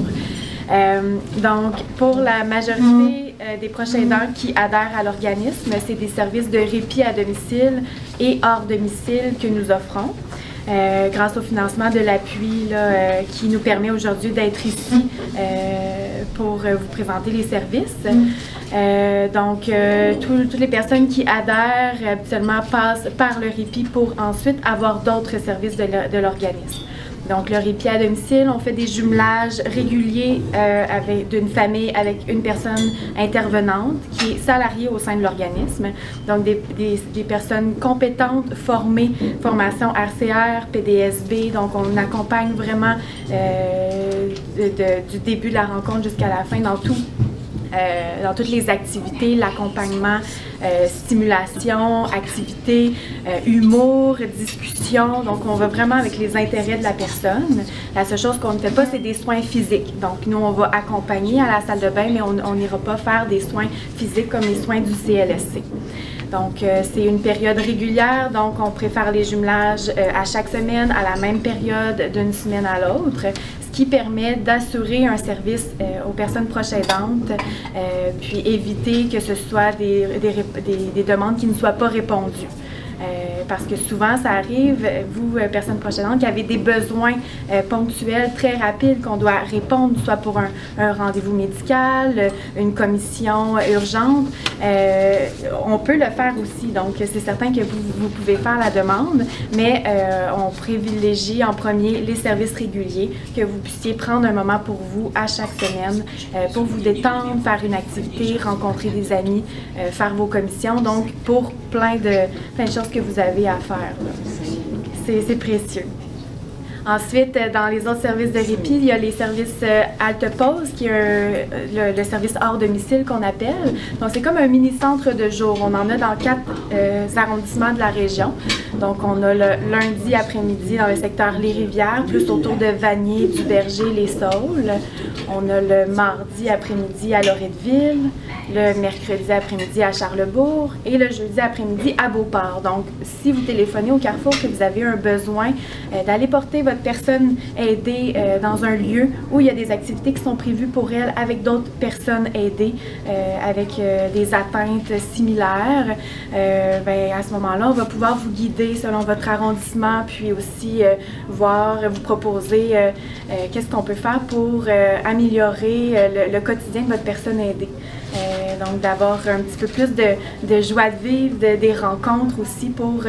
Donc, pour la majorité des proches aidants qui adhèrent à l'organisme, c'est des services de répit à domicile et hors domicile que nous offrons. Grâce au financement de l'appui qui nous permet aujourd'hui d'être ici pour vous présenter les services. Donc, toutes les personnes qui adhèrent habituellement passent par le répit pour ensuite avoir d'autres services de l'organisme. Donc, le répit à domicile, on fait des jumelages réguliers d'une famille avec une personne intervenante qui est salariée au sein de l'organisme. Donc, des personnes compétentes, formées, formation RCR, PDSB. Donc, on accompagne vraiment du début de la rencontre jusqu'à la fin dans toutes les activités, l'accompagnement, stimulation, activités, humour, discussion. Donc, on va vraiment avec les intérêts de la personne. La seule chose qu'on ne fait pas, c'est des soins physiques. Donc, nous, on va accompagner à la salle de bain, mais on n'ira pas faire des soins physiques comme les soins du CLSC. Donc, c'est une période régulière, donc on préfère les jumelages à chaque semaine, à la même période d'une semaine à l'autre, ce qui permet d'assurer un service aux personnes proches aidantes, puis éviter que ce soit des demandes qui ne soient pas répondues. Parce que souvent, ça arrive, vous, personnes proches aidantes, qui avez des besoins ponctuels très rapides qu'on doit répondre, soit pour un rendez-vous médical, une commission urgente. On peut le faire aussi, donc c'est certain que vous pouvez faire la demande, mais on privilégie en premier les services réguliers, que vous puissiez prendre un moment pour vous à chaque semaine, pour vous détendre, faire une activité, rencontrer des amis, faire vos commissions, donc pour plein de choses que vous avez à faire. C'est précieux. Ensuite, dans les autres services de répit, il y a les services halte-pause, qui est le service hors domicile qu'on appelle. Donc, c'est comme un mini-centre de jour. On en a dans 4 arrondissements de la région. Donc, on a le lundi après-midi dans le secteur Les Rivières, plus autour de Vanier, du Berger, Les Saules. On a le mardi après-midi à Loretteville, le mercredi après-midi à Charlesbourg et le jeudi après-midi à Beauport. Donc, si vous téléphonez au Carrefour que vous avez un besoin d'aller porter votre personne aidée dans un lieu où il y a des activités qui sont prévues pour elle avec d'autres personnes aidées avec des atteintes similaires, à ce moment-là, on va pouvoir vous guider selon votre arrondissement, puis aussi vous proposer qu'est-ce qu'on peut faire pour améliorer le quotidien de votre personne aidée. Donc d'avoir un petit peu plus de joie de vivre, des rencontres aussi pour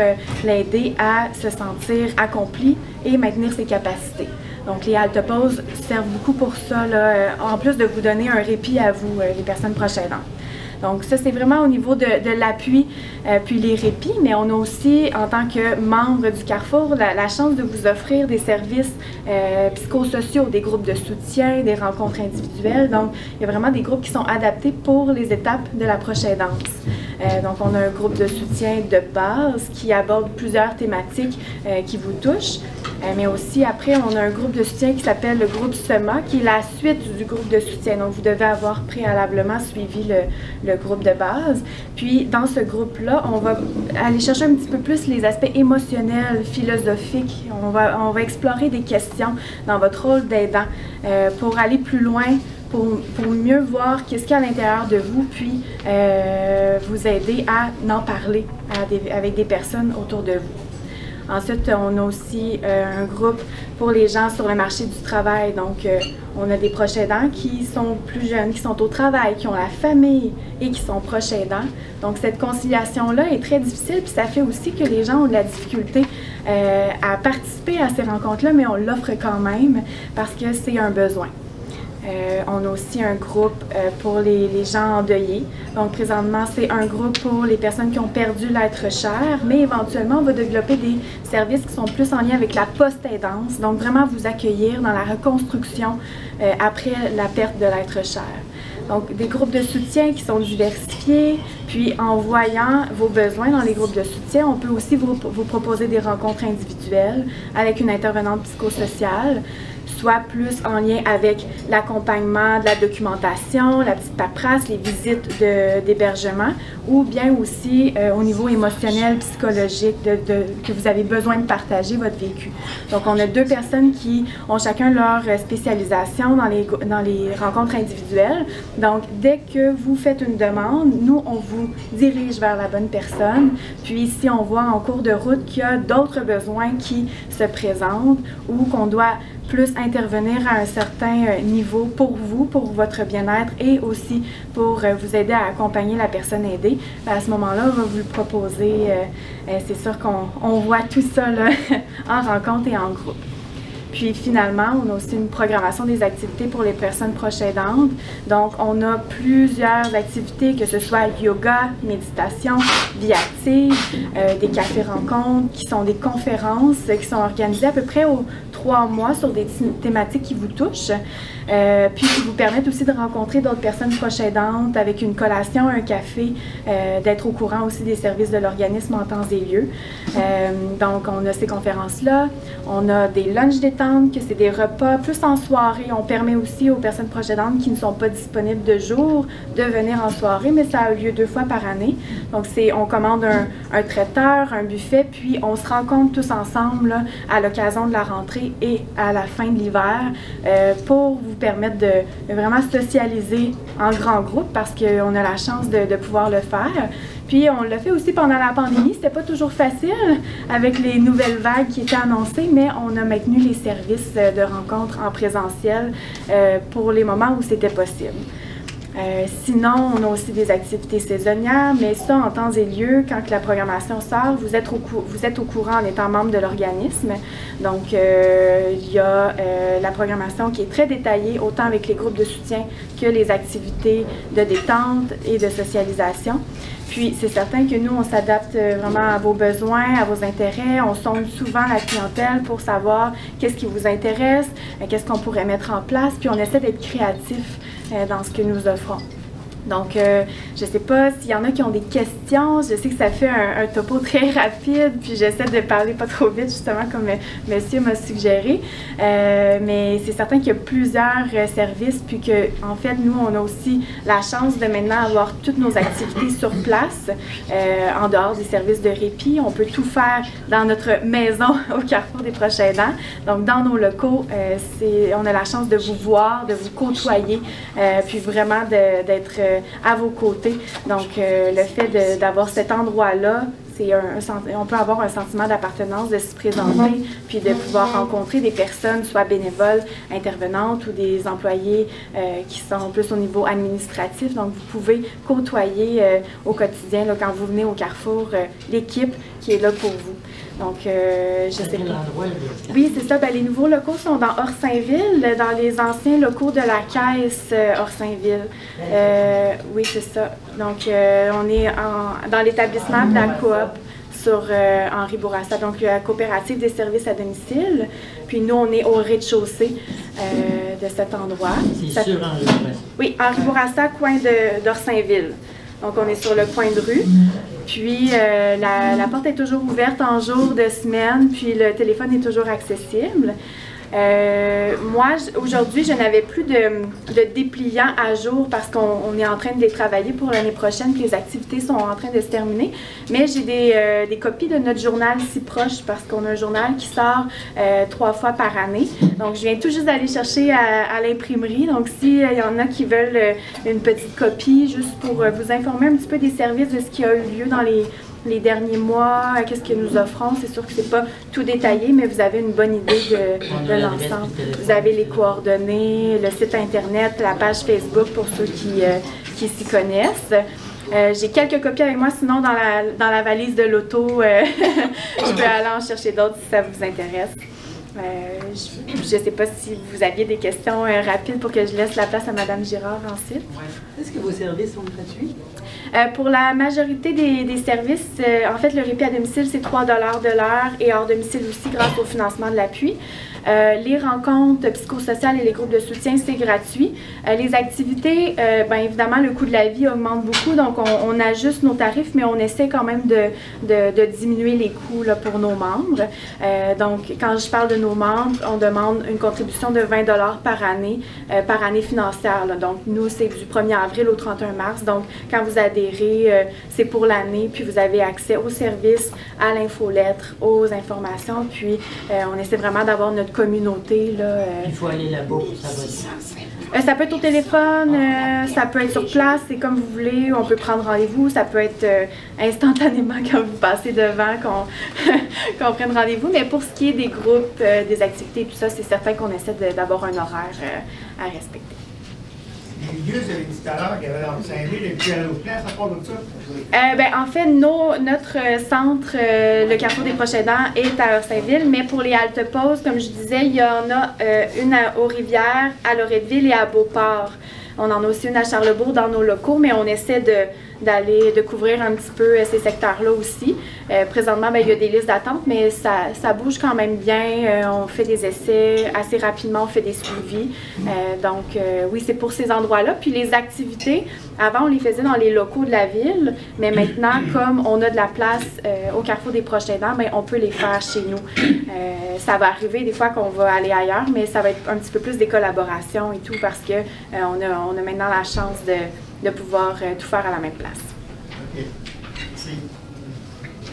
l'aider à se sentir accompli et maintenir ses capacités. Donc les haltepauses servent beaucoup pour ça, là, en plus de vous donner un répit à vous, les personnes proches aidantes. Donc ça, c'est vraiment au niveau de l'appui, puis les répits, mais on a aussi, en tant que membre du Carrefour, la chance de vous offrir des services psychosociaux, des groupes de soutien, des rencontres individuelles. Donc, il y a vraiment des groupes qui sont adaptés pour les étapes de l'approche aidance. Donc, on a un groupe de soutien de base qui aborde plusieurs thématiques qui vous touchent. Mais aussi, après, on a un groupe de soutien qui s'appelle le groupe SEMA, qui est la suite du groupe de soutien. Donc, vous devez avoir préalablement suivi le groupe de base. Puis, dans ce groupe-là, on va aller chercher un petit peu plus les aspects émotionnels, philosophiques. On va explorer des questions dans votre rôle d'aidant pour aller plus loin, pour mieux voir qu'est-ce qu'il y a à l'intérieur de vous, puis vous aider à en parler avec des personnes autour de vous. Ensuite, on a aussi un groupe pour les gens sur le marché du travail. Donc, on a des proches aidants qui sont plus jeunes, qui sont au travail, qui ont la famille et qui sont proches aidants. Donc, cette conciliation-là est très difficile, puis ça fait aussi que les gens ont de la difficulté à participer à ces rencontres-là, mais on l'offre quand même parce que c'est un besoin. On a aussi un groupe pour les gens endeuillés. Donc, présentement, c'est un groupe pour les personnes qui ont perdu l'être cher, mais éventuellement, on va développer des services qui sont plus en lien avec la post-aidance. Donc, vraiment vous accueillir dans la reconstruction après la perte de l'être cher. Donc, des groupes de soutien qui sont diversifiés, puis en voyant vos besoins dans les groupes de soutien, on peut aussi vous proposer des rencontres individuelles avec une intervenante psychosociale, soit plus en lien avec l'accompagnement de la documentation, la petite paperasse, les visites d'hébergement, ou bien aussi au niveau émotionnel, psychologique, que vous avez besoin de partager votre vécu. Donc, on a deux personnes qui ont chacun leur spécialisation dans les rencontres individuelles. Donc, dès que vous faites une demande, nous, on vous dirige vers la bonne personne. Puis, si on voit en cours de route qu'il y a d'autres besoins qui se présentent ou qu'on doit plus intervenir à un certain niveau pour vous, pour votre bien-être et aussi pour vous aider à accompagner la personne aidée, à ce moment-là, on va vous le proposer. C'est sûr qu'on voit tout ça là, en rencontre et en groupe. Puis finalement, on a aussi une programmation des activités pour les personnes proches aidantes. Donc, on a plusieurs activités, que ce soit yoga, méditation, vie active, des cafés-rencontres, qui sont des conférences qui sont organisées à peu près aux 3 mois sur des thématiques qui vous touchent. Puis qui vous permettent aussi de rencontrer d'autres personnes proches aidantes avec une collation, un café, d'être au courant aussi des services de l'organisme en temps et lieu. Donc, on a ces conférences-là. On a des lunchs détente, que c'est des repas plus en soirée. On permet aussi aux personnes proches aidantes qui ne sont pas disponibles de jour de venir en soirée, mais ça a lieu 2 fois par année. Donc, on commande un traiteur, un buffet, puis on se rencontre tous ensemble là, à l'occasion de la rentrée et à la fin de l'hiver pour vous permettre de vraiment socialiser en grand groupe parce qu'on a la chance de pouvoir le faire. Puis on l'a fait aussi pendant la pandémie, c'était pas toujours facile avec les nouvelles vagues qui étaient annoncées, mais on a maintenu les services de rencontres en présentiel pour les moments où c'était possible. Sinon, on a aussi des activités saisonnières, mais ça, en temps et lieu, quand la programmation sort, vous êtes au courant en étant membre de l'organisme. Donc, il y a la programmation qui est très détaillée, autant avec les groupes de soutien que les activités de détente et de socialisation. Puis, c'est certain que nous, on s'adapte vraiment à vos besoins, à vos intérêts. On sonde souvent la clientèle pour savoir qu'est-ce qui vous intéresse, qu'est-ce qu'on pourrait mettre en place. Puis, on essaie d'être créatif dans ce que nous offrons. Donc, je ne sais pas s'il y en a qui ont des questions. Je sais que ça fait un topo très rapide, puis j'essaie de parler pas trop vite, justement, comme monsieur m'a suggéré. Mais c'est certain qu'il y a plusieurs services, puis qu'en fait, nous, on a aussi la chance de maintenant avoir toutes nos activités sur place, en dehors des services de répit. On peut tout faire dans notre maison au Carrefour des Proches aidants. Donc, dans nos locaux, on a la chance de vous voir, de vous côtoyer, puis vraiment d'être à vos côtés. Donc, le fait d'avoir cet endroit-là, on peut avoir un sentiment d'appartenance, de se présenter, puis de pouvoir rencontrer des personnes, soit bénévoles, intervenantes ou des employés qui sont plus au niveau administratif. Donc, vous pouvez côtoyer au quotidien, là, quand vous venez au Carrefour, l'équipe qui est là pour vous. Donc, je sais pas. Oui, c'est ça. Ben, les nouveaux locaux sont dans Orsainville, dans les anciens locaux de la caisse Orsainville. Oui, c'est ça. Donc, on est dans l'établissement de la coop sur Henri Bourassa, donc la coopérative des services à domicile. Puis nous, on est au rez-de-chaussée de cet endroit.
C'est sur Henri Bourassa? Oui,
Henri Bourassa, coin d'Orsainville. Donc, on est sur le coin de rue. Puis, la porte est toujours ouverte en jour de semaine, puis le téléphone est toujours accessible. Moi, aujourd'hui, je n'avais plus de dépliants à jour parce qu'on est en train de les travailler pour l'année prochaine, puis les activités sont en train de se terminer. Mais j'ai des copies de notre journal Si Proche parce qu'on a un journal qui sort 3 fois par année. Donc, je viens tout juste d'aller chercher à l'imprimerie. Donc, s'il y en a qui veulent une petite copie, juste pour vous informer un petit peu des services de ce qui a eu lieu dans les derniers mois, qu'est-ce que nous offrons. C'est sûr que c'est pas tout détaillé, mais vous avez une bonne idée de l'ensemble. Vous avez les coordonnées, le site Internet, la page Facebook pour ceux qui s'y connaissent. J'ai quelques copies avec moi, sinon dans la valise de l'auto, je peux aller en chercher d'autres si ça vous intéresse. Je ne sais pas si vous aviez des questions rapides pour que je laisse la place à Mme Girard ensuite.
Est-ce que vos services sont gratuits?
Pour la majorité des services, en fait, le répit à domicile, c'est 3 $ de l'heure et hors domicile aussi grâce au financement de l'appui. Les rencontres psychosociales et les groupes de soutien, c'est gratuit. Les activités, bien évidemment, le coût de la vie augmente beaucoup, donc on ajuste nos tarifs, mais on essaie quand même de diminuer les coûts là, pour nos membres. Donc, quand je parle de nos membres, on demande une contribution de 20 $ par année financière. Là. Donc, nous, c'est du 1er avril au 31 mars. Donc, quand vous adhérez, c'est pour l'année, puis vous avez accès aux services, à l'infolettre, aux informations, puis on essaie vraiment d'avoir notre communauté. Là,
il faut aller là-bas pour savoir.
Ça peut être au téléphone, ça peut être sur place, c'est comme vous voulez. On peut prendre rendez-vous, ça peut être instantanément quand vous passez devant qu'on prenne rendez-vous. Mais pour ce qui est des groupes, des activités et tout ça, c'est certain qu'on essaie d'avoir un horaire à respecter.
Les lieux, vous avez dit tout à l'heure qu'il y avait dans Saint-Louis, et puis à l'autre place, à part de ça?
Ben, en fait, notre centre, le Carrefour des Proches aidants, est à Orsainville, mais pour les haltes-pauses, comme je disais, il y en a une aux Rivières, à Loretteville et à Beauport. On en a aussi une à Charlebourg dans nos locaux, mais on essaie de couvrir un petit peu ces secteurs-là aussi. Présentement, bien, il y a des listes d'attente, mais ça bouge quand même bien. On fait des essais assez rapidement, on fait des suivis. Donc, oui, c'est pour ces endroits-là. Puis les activités, avant, on les faisait dans les locaux de la ville, mais maintenant, comme on a de la place au Carrefour des Proches aidants, bien, on peut les faire chez nous. Ça va arriver des fois qu'on va aller ailleurs, mais ça va être un petit peu plus des collaborations et tout, parce que on a maintenant la chance de pouvoir tout faire à la même place.
OK.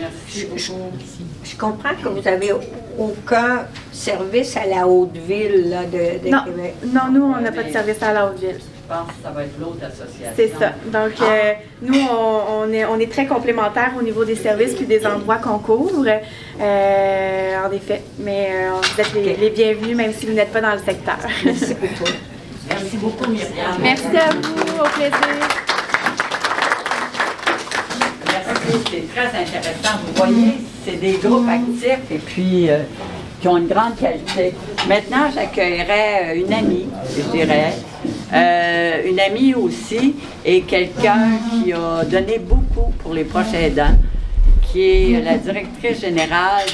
Merci beaucoup.
Je comprends que vous n'avez aucun service à la Haute-Ville là, de Québec.
Non, nous, on n'a pas de service à la Haute-Ville.
Je pense que ça va être l'autre association.
C'est ça. Donc, nous, on est très complémentaires au niveau des services puis des endroits qu'on couvre, en effet. Mais vous êtes les bienvenus, même si vous n'êtes pas dans le secteur.
Merci beaucoup.
Merci beaucoup, Myriam.
Merci à vous. Au plaisir.
Merci, c'est très intéressant. Vous voyez, c'est des groupes actifs et puis qui ont une grande qualité. Maintenant, j'accueillerais une amie, je dirais. Une amie aussi, et quelqu'un qui a donné beaucoup pour les proches aidants, qui est la directrice générale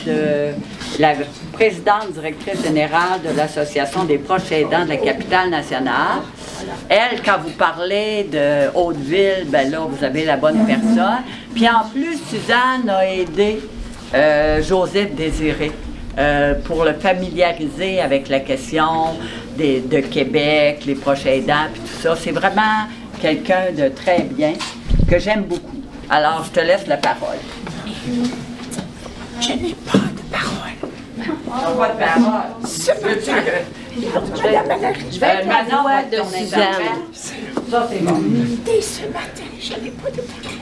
la présidente directrice générale de l'Association des proches aidants de la capitale nationale. Elle, quand vous parlez de Hauteville, ben là, vous avez la bonne personne. Puis en plus, Suzanne a aidé Joseph Désiré pour le familiariser avec la question de Québec, les proches aidants, puis tout ça. C'est vraiment quelqu'un de très bien, que j'aime beaucoup. Alors, je te laisse la parole.
Je n'ai pas de parole.
Pas de parole.
Ce matin, je vais être la voix de Suzanne.
Ça, c'est bon.
Dès ce matin, je n'ai pas de parole.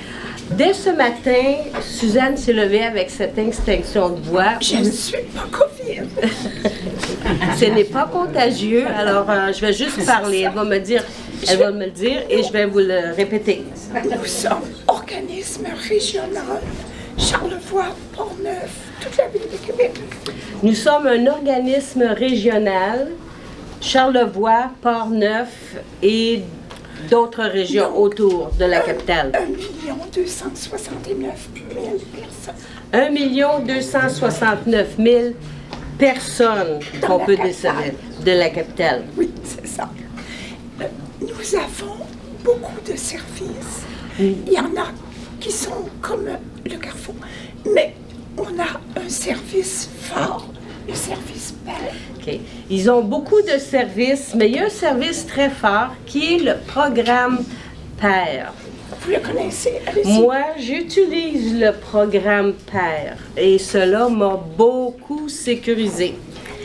Dès ce matin, Suzanne s'est levée avec cette extinction de voix.
Je ne suis pas COVID.
Ce n'est pas contagieux, alors je vais juste parler. Elle va me le dire et je vais vous le répéter.
Nous sommes organisme régional, Charlevoix, Portneuf, toute la ville de Québec.
Nous sommes un organisme régional, Charlevoix, Portneuf et d'autres régions autour de la capitale.
1 269 000 personnes.
1 269 000 personnes qu'on peut déceler de la capitale.
Oui, c'est ça. Nous avons beaucoup de services. Il y en a qui sont comme le Carrefour, mais on a un service fort, le service Père.
Okay. Ils ont beaucoup de services, mais il y a un service très fort qui est le programme Père.
Vous le connaissez?
Moi, j'utilise le programme Père et cela m'a beaucoup sécurisé.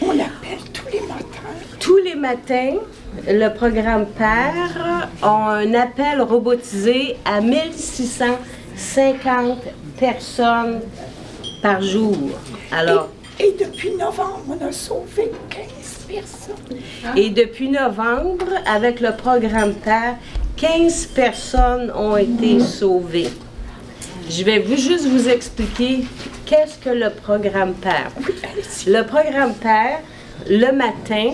On l'appelle tous les matins.
Tous les matins, le programme Père a un appel robotisé à 1650 personnes par jour. Alors,
et depuis novembre, on a sauvé 15 personnes.
Et depuis novembre, avec le programme Père, 15 personnes ont été sauvées. Je vais juste vous expliquer qu'est-ce que le programme Père. Le programme Père, le matin,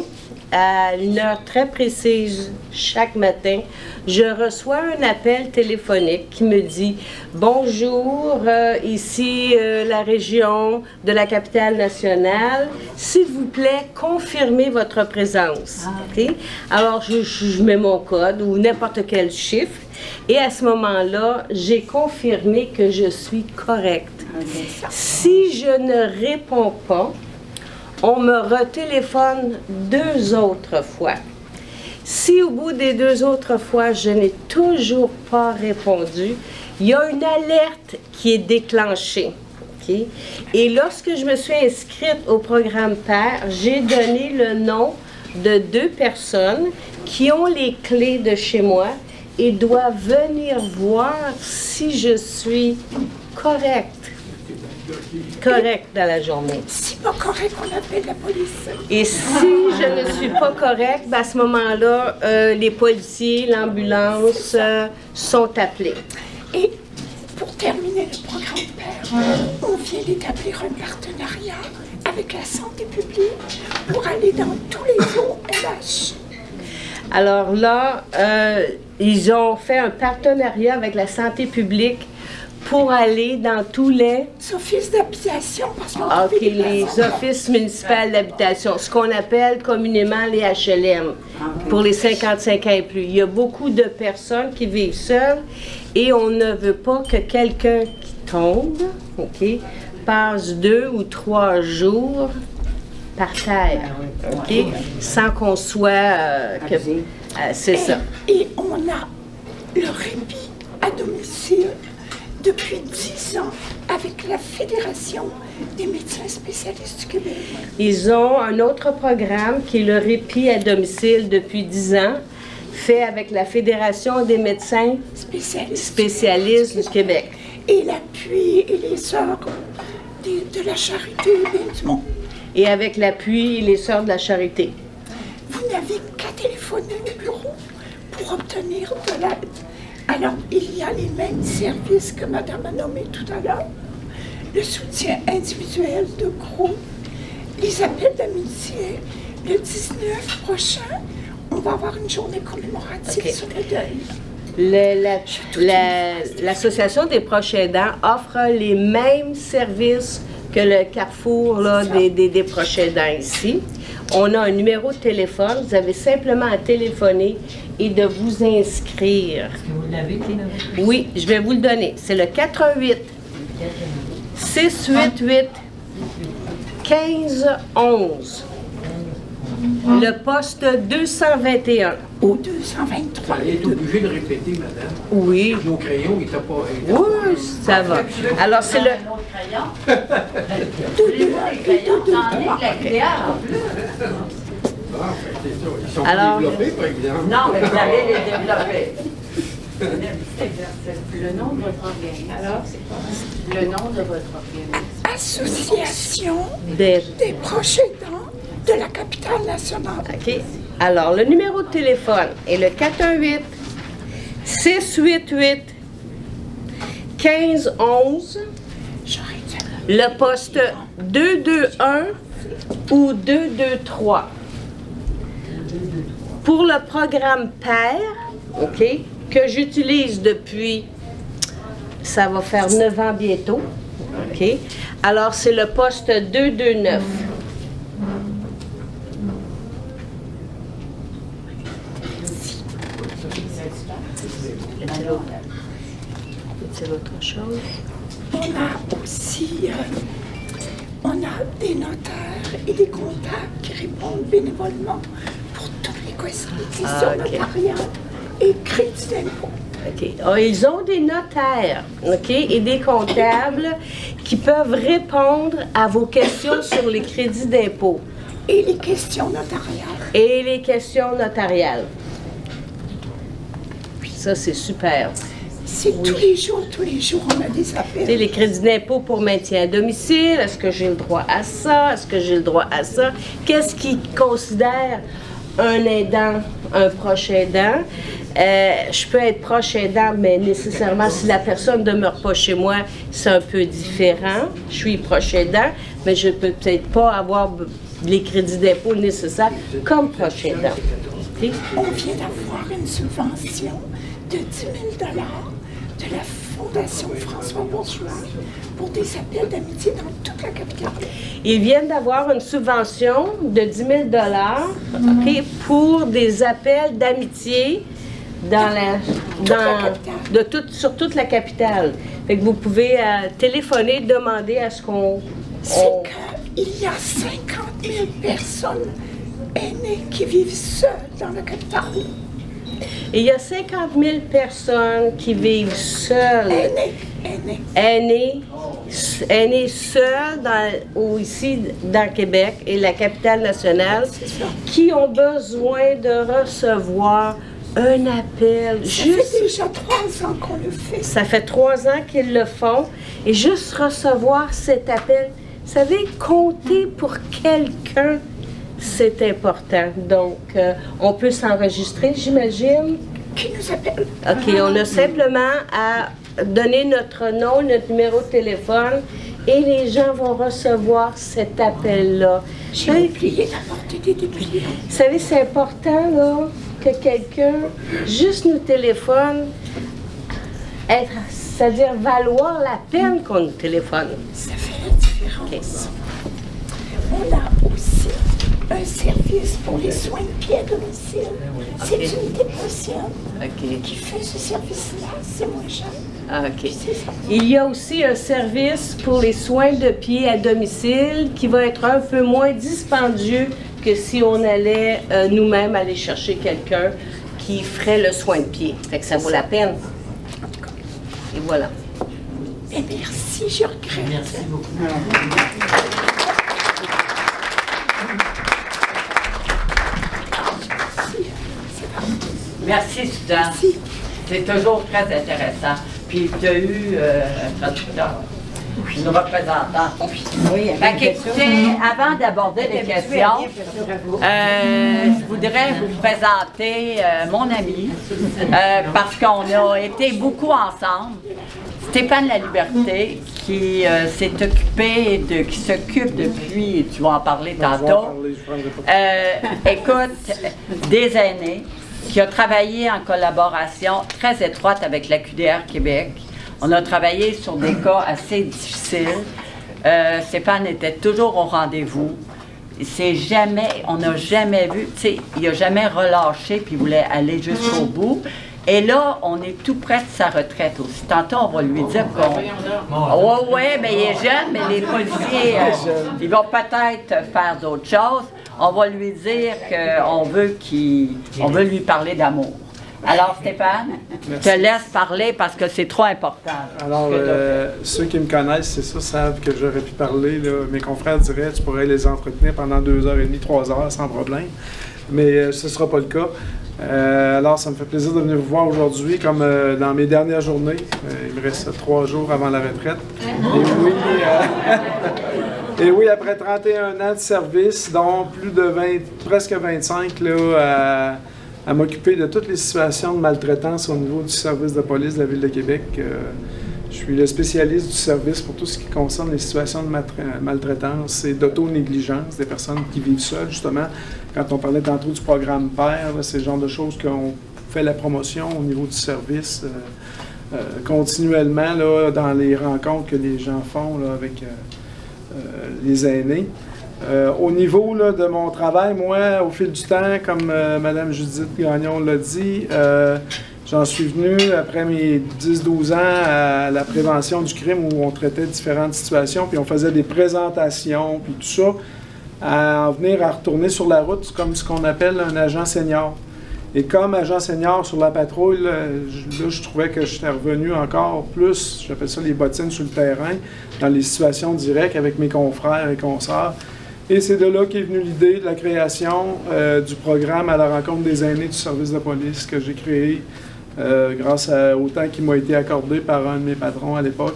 à une heure très précise chaque matin, je reçois un appel téléphonique qui me dit « Bonjour, ici la région de la capitale nationale, s'il vous plaît, confirmez votre présence. Okay? Alors, je mets mon code ou n'importe quel chiffre et à ce moment-là, j'ai confirmé que je suis correcte. Si je ne réponds pas, on me retéléphone 2 autres fois. Si au bout des 2 autres fois, je n'ai toujours pas répondu, il y a une alerte qui est déclenchée. Okay? Et lorsque je me suis inscrite au programme Père, j'ai donné le nom de 2 personnes qui ont les clés de chez moi et doivent venir voir si je suis correcte dans la journée.
Si pas correct, on appelle la police.
Et si je ne suis pas correcte, ben à ce moment-là, les policiers, l'ambulance sont appelés.
Et pour terminer le programme Père, on vient d'établir un partenariat avec la santé publique pour aller dans tous les OLH.
Alors là, ils ont fait un partenariat avec la santé publique pour aller dans tous les
offices d'habitation.
Les offices municipaux d'habitation, ce qu'on appelle communément les HLM, pour les 55 ans et plus. Il y a beaucoup de personnes qui vivent seules et on ne veut pas que quelqu'un qui tombe, passe 2 ou 3 jours par terre, sans qu'on soit... c'est ça.
Et on a le répit à domicile depuis 10 ans avec la Fédération des médecins spécialistes du Québec.
Ils ont un autre programme qui est le répit à domicile depuis 10 ans, fait avec la Fédération des médecins spécialistes du Québec.
Et l'appui et les sœurs de la Charité du Monde.
Et avec l'appui et les sœurs de la Charité.
Vous n'avez qu'à téléphoner au bureau pour obtenir de l'aide. Alors, il y a les mêmes services que Madame a nommé tout à l'heure. Le soutien individuel de groupe, les appels d'amitié. Le 19 prochain, on va avoir une journée commémorative sur le deuil.
L'Association des proches aidants offre les mêmes services que le carrefour là, des proches aidants ici. On a un numéro de téléphone. Vous avez simplement à téléphoner et de vous inscrire.
Est-ce que vous l'avez,
Oui, je vais vous le donner. C'est le 88 688 1511. Le poste 221.
Au 223.
Elle est obligée de répéter, madame.
Oui.
Nos crayons, il t'a pas...
Oui, ça va. Alors, c'est le...
Un autre crayon? Les crayons, j'en ai de la claire en plus.
Ah, c'est ça. Ils sont
Alors-
plus développés, par exemple.
Non, mais vous allez les développer. Le nom de votre organisme. Alors, c'est quoi? Le nom de votre organisme.
Association
des-
des proches aidants de la capitale nationale.
OK. Alors, le numéro de téléphone est le 418 688 1511. Le poste 221 ou 223. Pour le programme PER, OK, que j'utilise depuis, ça va faire 9 ans bientôt, OK, alors c'est le poste 229. C'est autre chose.
On a aussi on a des notaires et des comptables qui répondent bénévolement pour toutes les questions notariales et crédits d'impôt.
OK. Alors, ils ont des notaires, OK, et des comptables qui peuvent répondre à vos questions sur les crédits d'impôt.
Et les questions notariales.
Et les questions notariales. Ça, c'est super.
C'est tous les jours, on a des appels.
Tu sais, les crédits d'impôt pour maintien à domicile, est-ce que j'ai le droit à ça? Est-ce que j'ai le droit à ça? Qu'est-ce qu'ils considèrent un aidant, un proche aidant? Je peux être proche aidant, mais nécessairement, si la personne ne demeure pas chez moi, c'est un peu différent. Je suis proche aidant, mais je ne peux peut-être pas avoir les crédits d'impôt nécessaires comme proche aidant. Okay?
On vient d'avoir une subvention de 10 000 $ de la Fondation François Bourgeois pour des appels d'amitié dans toute la capitale.
Ils viennent d'avoir une subvention de 10 000 $, pour des appels d'amitié sur toute la capitale. Fait que vous pouvez téléphoner, demander à ce qu'on...
C'est qu'il y a 50 000 personnes aînées qui vivent seules dans la capitale.
Et il y a 50 000 personnes qui vivent seules. Aînées seules ici dans Québec et la capitale nationale qui ont besoin de recevoir un appel.
Ça fait déjà 3 ans qu'on le fait.
Ça fait 3 ans qu'ils le font. Et juste recevoir cet appel, vous savez, compter pour quelqu'un, c'est important. Donc, on peut s'enregistrer, j'imagine.
Qui nous appelle?
OK, on a simplement à donner notre nom, notre numéro de téléphone et les gens vont recevoir cet appel-là.
J'ai oublié d'apporter des dépliants.
Vous savez, c'est important, là, que quelqu'un juste nous téléphone, c'est-à-dire valoir la peine qu'on nous téléphone.
Ça fait la différence. On a aussi un service pour les soins de pied à domicile. C'est une unité patiente qui fait ce service-là. C'est moins cher.
OK. Il y a aussi un service pour les soins de pied à domicile qui va être un peu moins dispendieux que si on allait nous-mêmes aller chercher quelqu'un qui ferait le soin de pied. Fait que ça vaut la peine. Et voilà.
Et merci, je regrette.
Merci beaucoup.
Merci, Suzanne. C'est toujours très intéressant. Puis tu as eu un traducteur, une représentante.
Oui,
Fait qu'écoutez, avant d'aborder les questions, je voudrais vous présenter mon ami, parce qu'on a été beaucoup ensemble. Stéphane Laliberté, qui s'est occupé, qui s'occupe depuis, tu vas en parler tantôt, écoute, des aînés, qui a travaillé en collaboration très étroite avec la QDR Québec. On a travaillé sur des cas assez difficiles. Stéphane était toujours au rendez-vous. On n'a jamais vu, tu sais, il n'a jamais relâché, puis il voulait aller jusqu'au bout. Et là, on est tout près de sa retraite aussi. Tantôt, on va lui dire qu'on... Oui, mais il est jeune, mais les policiers, ils vont peut-être faire d'autres choses. On va lui dire qu'on veut lui parler d'amour. Alors, Stéphane, je te laisse parler parce que c'est trop important.
Alors, ceux qui me connaissent, c'est ça, savent que j'aurais pu parler. Là. Mes confrères diraient tu pourrais les entretenir pendant 2h30, 3h sans problème. Mais ce ne sera pas le cas. Alors, ça me fait plaisir de venir vous voir aujourd'hui, comme dans mes dernières journées. Il me reste 3 jours avant la retraite. Et oui, après 31 ans de service, dont plus de presque 25 là, à m'occuper de toutes les situations de maltraitance au niveau du service de police de la Ville de Québec. Je suis le spécialiste du service pour tout ce qui concerne les situations de maltraitance et d'auto-négligence des personnes qui vivent seules, justement. Quand on parlait tantôt du programme PER, c'est le genre de choses qu'on fait la promotion au niveau du service continuellement là, dans les rencontres que les gens font là, avec les aînés. Au niveau là, de mon travail, moi, au fil du temps, comme Mme Judith Gagnon l'a dit, j'en suis venu, après mes 10-12 ans, à la prévention du crime où on traitait différentes situations, puis on faisait des présentations, puis tout ça, à en venir à retourner sur la route comme ce qu'on appelle un agent senior. Et comme agent senior sur la patrouille, là, je trouvais que j'étais revenu encore plus, j'appelle ça les bottines sur le terrain, dans les situations directes avec mes confrères et consoeurs. Et c'est de là qu'est venue l'idée de la création du programme à la rencontre des aînés du service de police que j'ai créé grâce au temps qui m'a été accordé par un de mes patrons à l'époque,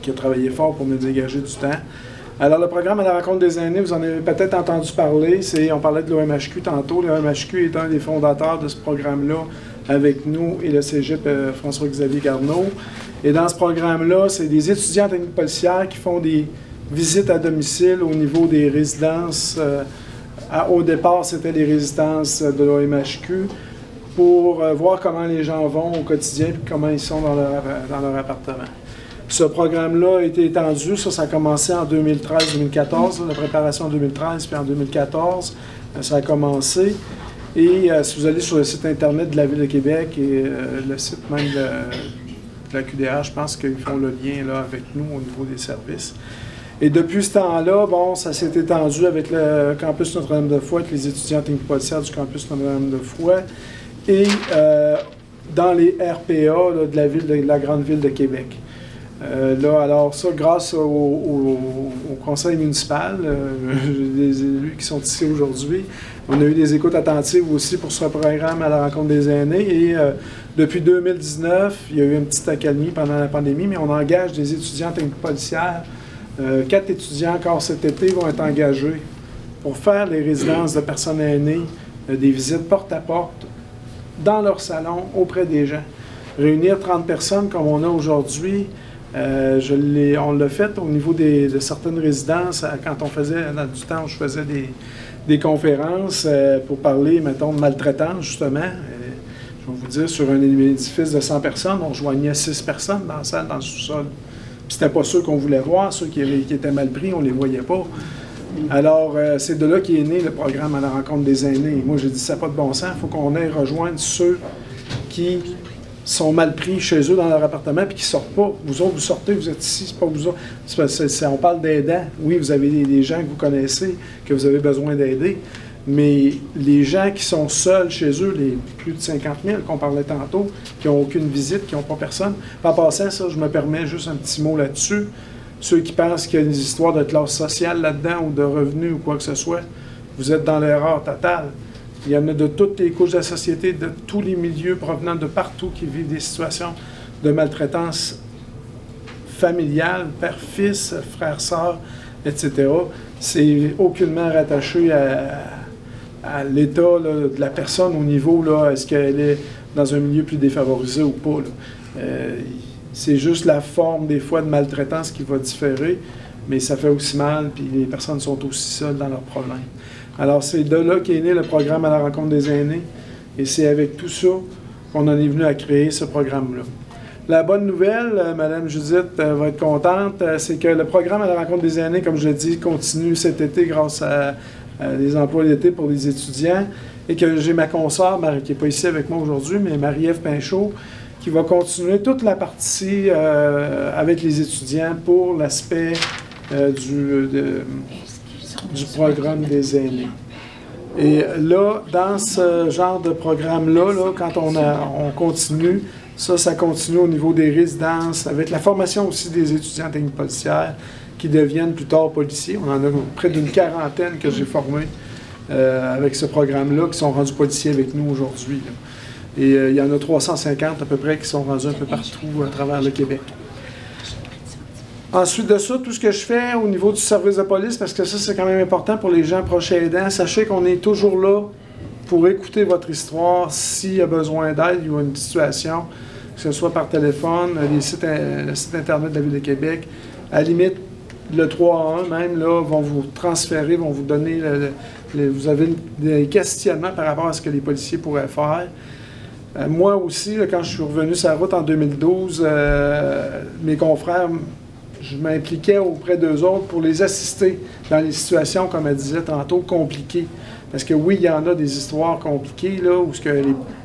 qui a travaillé fort pour me dégager du temps. Alors, le programme à la rencontre des aînés, vous en avez peut-être entendu parler, on parlait de l'OMHQ tantôt. L'OMHQ est un des fondateurs de ce programme-là avec nous et le cégep François-Xavier Garneau. Et dans ce programme-là, c'est des étudiants techniques policières qui font des visites à domicile au niveau des résidences. Au départ, c'était les résidences de l'OMHQ pour voir comment les gens vont au quotidien et comment ils sont dans leur appartement. Ce programme-là a été étendu, ça a commencé en 2013-2014, la préparation en 2013, puis en 2014, ça a commencé. Et si vous allez sur le site Internet de la Ville de Québec et le site même de la QDR, je pense qu'ils font le lien là, avec nous au niveau des services. Et depuis ce temps-là, bon, ça s'est étendu avec le campus Notre-Dame-de-Foy, avec les étudiants techniques policières du campus Notre-Dame-de-Foy, et dans les RPA là, de la grande ville de Québec. Là, alors ça, grâce au conseil municipal, des élus qui sont ici aujourd'hui, on a eu des écoutes attentives aussi pour ce programme à la rencontre des aînés. Et depuis 2019, il y a eu une petite accalmie pendant la pandémie, mais on engage des étudiants techniques policières. 4 étudiants encore cet été vont être engagés pour faire les résidences de personnes aînées, des visites porte à porte, dans leur salon, auprès des gens. Réunir 30 personnes comme on a aujourd'hui, on l'a fait au niveau de certaines résidences, quand on faisait, dans du temps où je faisais des conférences pour parler, mettons, de maltraitance, justement. Je vais vous dire, sur un édifice de 100 personnes, on rejoignait 6 personnes dans la salle, dans le sous-sol. Puis c'était pas ceux qu'on voulait voir, ceux qui étaient mal pris, on les voyait pas. Alors, c'est de là qu'est né le programme à la rencontre des aînés. Moi, j'ai dit, ça n'a pas de bon sens, il faut qu'on aille rejoindre ceux qui sont mal pris chez eux dans leur appartement puis qui ne sortent pas. Vous autres, vous sortez, vous êtes ici, c'est pas vous autres. On parle d'aidants. Oui, vous avez des gens que vous connaissez, que vous avez besoin d'aider, mais les gens qui sont seuls chez eux, les plus de 50 000 qu'on parlait tantôt, qui n'ont aucune visite, qui n'ont pas personne. En passant, ça, je me permets juste un petit mot là-dessus. Ceux qui pensent qu'il y a des histoires de classe sociale là-dedans ou de revenus ou quoi que ce soit, vous êtes dans l'erreur totale. Il y en a de toutes les couches de la société, de tous les milieux provenant de partout qui vivent des situations de maltraitance familiale, père-fils, frère-sœur, etc. C'est aucunement rattaché à l'état là, de la personne au niveau, là, est-ce qu'elle est dans un milieu plus défavorisé ou pas. C'est juste la forme des fois de maltraitance qui va différer, mais ça fait aussi mal, puis les personnes sont aussi seules dans leurs problèmes. Alors, c'est de là qu'est né le programme à la rencontre des aînés, et c'est avec tout ça qu'on en est venu à créer ce programme-là. La bonne nouvelle, Mme Judith va être contente, c'est que le programme à la rencontre des aînés, comme je l'ai dit, continue cet été grâce à des emplois d'été pour les étudiants et que j'ai ma consoeur, qui n'est pas ici avec moi aujourd'hui, mais Marie-Ève Pinchot, qui va continuer toute la partie avec les étudiants pour l'aspect du programme des aînés. Et là, dans ce genre de programme-là, quand on continue, ça continue au niveau des résidences, avec la formation aussi des étudiants techniques policières qui deviennent plus tard policiers. On en a près d'une quarantaine que j'ai formés avec ce programme-là, qui sont rendus policiers avec nous aujourd'hui. Et il y en a 350 à peu près qui sont rendus un peu partout à travers le Québec. Ensuite de ça, tout ce que je fais au niveau du service de police, parce que ça, c'est quand même important pour les gens proches aidants, sachez qu'on est toujours là pour écouter votre histoire s'il y a besoin d'aide ou une situation, que ce soit par téléphone, le site Internet de la Ville de Québec. À la limite, le 311 même, là, vont vous transférer, vont vous donner, vous avez des questionnements par rapport à ce que les policiers pourraient faire. Moi aussi, là, quand je suis revenu sur la route en 2012, mes confrères, je m'impliquais auprès d'eux autres pour les assister dans les situations, comme elle disait tantôt, compliquées. Parce que oui, il y en a des histoires compliquées, là, où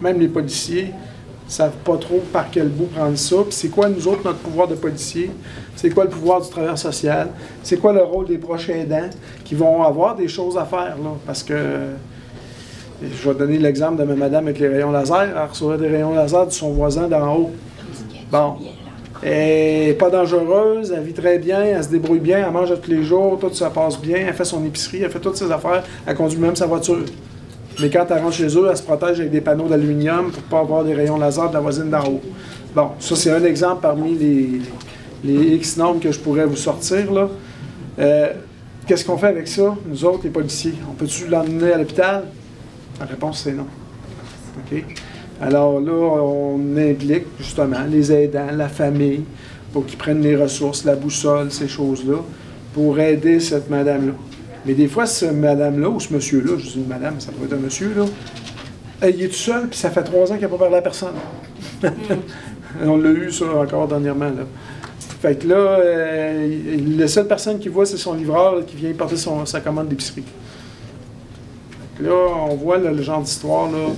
même les policiers ne savent pas trop par quel bout prendre ça. Puis c'est quoi, nous autres, notre pouvoir de policier? C'est quoi le pouvoir du travailleur social? C'est quoi le rôle des proches aidants qui vont avoir des choses à faire, là? Parce que, je vais donner l'exemple de ma madame avec les rayons laser. Elle recevait des rayons laser de son voisin d'en haut. Bon. Elle n'est pas dangereuse, elle vit très bien, elle se débrouille bien, elle mange tous les jours, tout ça passe bien, elle fait son épicerie, elle fait toutes ses affaires, elle conduit même sa voiture. Mais quand elle rentre chez eux, elle se protège avec des panneaux d'aluminium pour ne pas avoir des rayons laser de la voisine d'en haut. Bon, ça c'est un exemple parmi les X normes que je pourrais vous sortir, là. Qu'est-ce qu'on fait avec ça, nous autres, les policiers? On peut-tu l'emmener à l'hôpital? La réponse c'est non. OK? Alors là, on implique justement les aidants, la famille, pour qu'ils prennent les ressources, la boussole, ces choses-là, pour aider cette madame-là. Mais des fois, ce madame-là, ou ce monsieur-là, je dis une madame, ça peut être un monsieur, là, il est tout seul, puis ça fait 3 ans qu'il n'a pas parlé à personne. On l'a eu, ça, encore dernièrement, là. Fait que là, la seule personne qu'il voit, c'est son livreur là, qui vient porter sa commande d'épicerie. Là, on voit là, le genre d'histoire, là,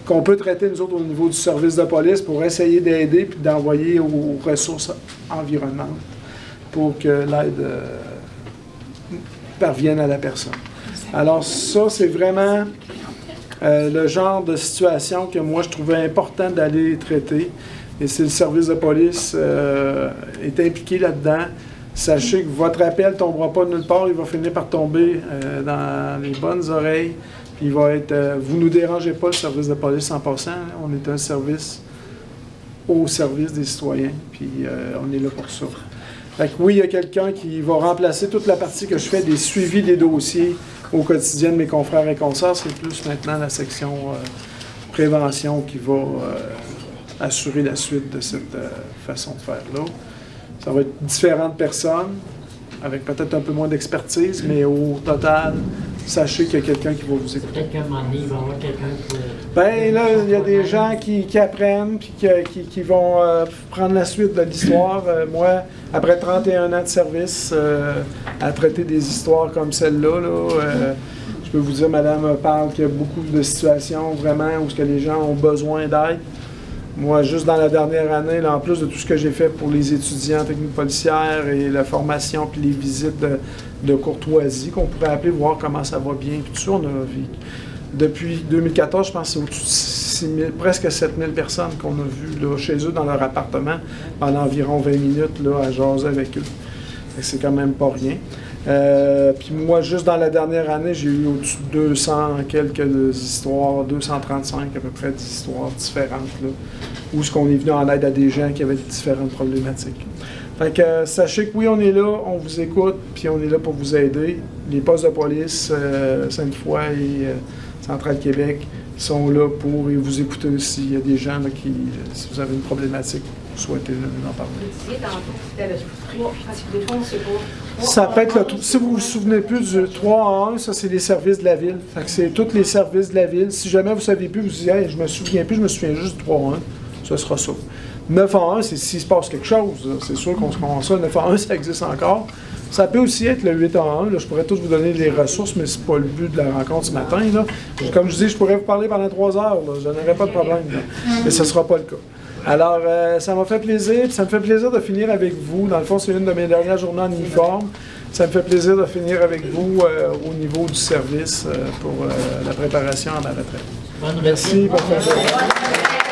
qu'on peut traiter, nous autres, au niveau du service de police pour essayer d'aider puis d'envoyer aux ressources environnantes pour que l'aide parvienne à la personne. Alors ça, c'est vraiment le genre de situation que moi, je trouvais important d'aller traiter. Et si le service de police est impliqué là-dedans, sachez que votre appel ne tombera pas de nulle part, il va finir par tomber dans les bonnes oreilles. Puis il va être, vous ne nous dérangez pas, le service de police en passant. Hein? On est un service au service des citoyens, puis on est là pour ça. Fait que oui, il y a quelqu'un qui va remplacer toute la partie que je fais des suivis des dossiers au quotidien de mes confrères et consoeurs. C'est plus maintenant la section prévention qui va assurer la suite de cette façon de faire-là. Ça va être différentes personnes, avec peut-être un peu moins d'expertise, mais au total, sachez qu'il y a quelqu'un qui va vous écouter.
Peut-être qu'à un moment donné, il va y avoir quelqu'un pour...
Bien, là, il y a des gens qui apprennent, puis qui vont prendre la suite de l'histoire. Moi, après 31 ans de service, à traiter des histoires comme celle-là, je peux vous dire, madame parle qu'il y a beaucoup de situations vraiment où ce que les gens ont besoin d'aide. Moi, juste dans la dernière année, là, en plus de tout ce que j'ai fait pour les étudiants en technique policière et la formation puis les visites de courtoisie, qu'on pourrait appeler, voir comment ça va bien, puis tout ça, on a vu. Depuis 2014, je pense que c'est au-dessus de 6 000, presque 7 000 personnes qu'on a vues là, chez eux dans leur appartement pendant environ 20 minutes là, à jaser avec eux. C'est quand même pas rien. Puis moi, juste dans la dernière année, j'ai eu au-dessus de 200 quelques histoires, 235 à peu près d'histoires différentes, là, où est-ce qu'on est venu en aide à des gens qui avaient différentes problématiques. Fait que sachez que oui, on est là, on vous écoute, puis on est là pour vous aider. Les postes de police, Sainte-Foy et Centrale-Québec sont là pour vous écouter aussi. Il y a des gens là, qui, si vous avez une problématique, vous souhaitez nous en parler. Ça peut être le, si vous vous souvenez plus du 3 en 1, ça c'est les services de la ville. Fait que c'est tous les services de la ville. Si jamais vous ne savez plus, vous dites hey, je me souviens plus, je me souviens juste du 3 en 1, ce sera ça. 911, c'est s'il se passe quelque chose. C'est sûr qu'on se commence ça. 911, ça existe encore. Ça peut aussi être le 811. Là, je pourrais tous vous donner les ressources, mais c'est pas le but de la rencontre ce matin. Là. Comme je dis, je pourrais vous parler pendant 3 heures. Là. Je n'aurais pas de problème. Là. Mais ce ne sera pas le cas. Alors, ça m'a fait plaisir. Puis ça me fait plaisir de finir avec vous. Dans le fond, c'est une de mes dernières journées en uniforme. Ça me fait plaisir de finir avec vous au niveau du service pour la préparation à ma retraite.
Bonne
Merci. Bonne journée.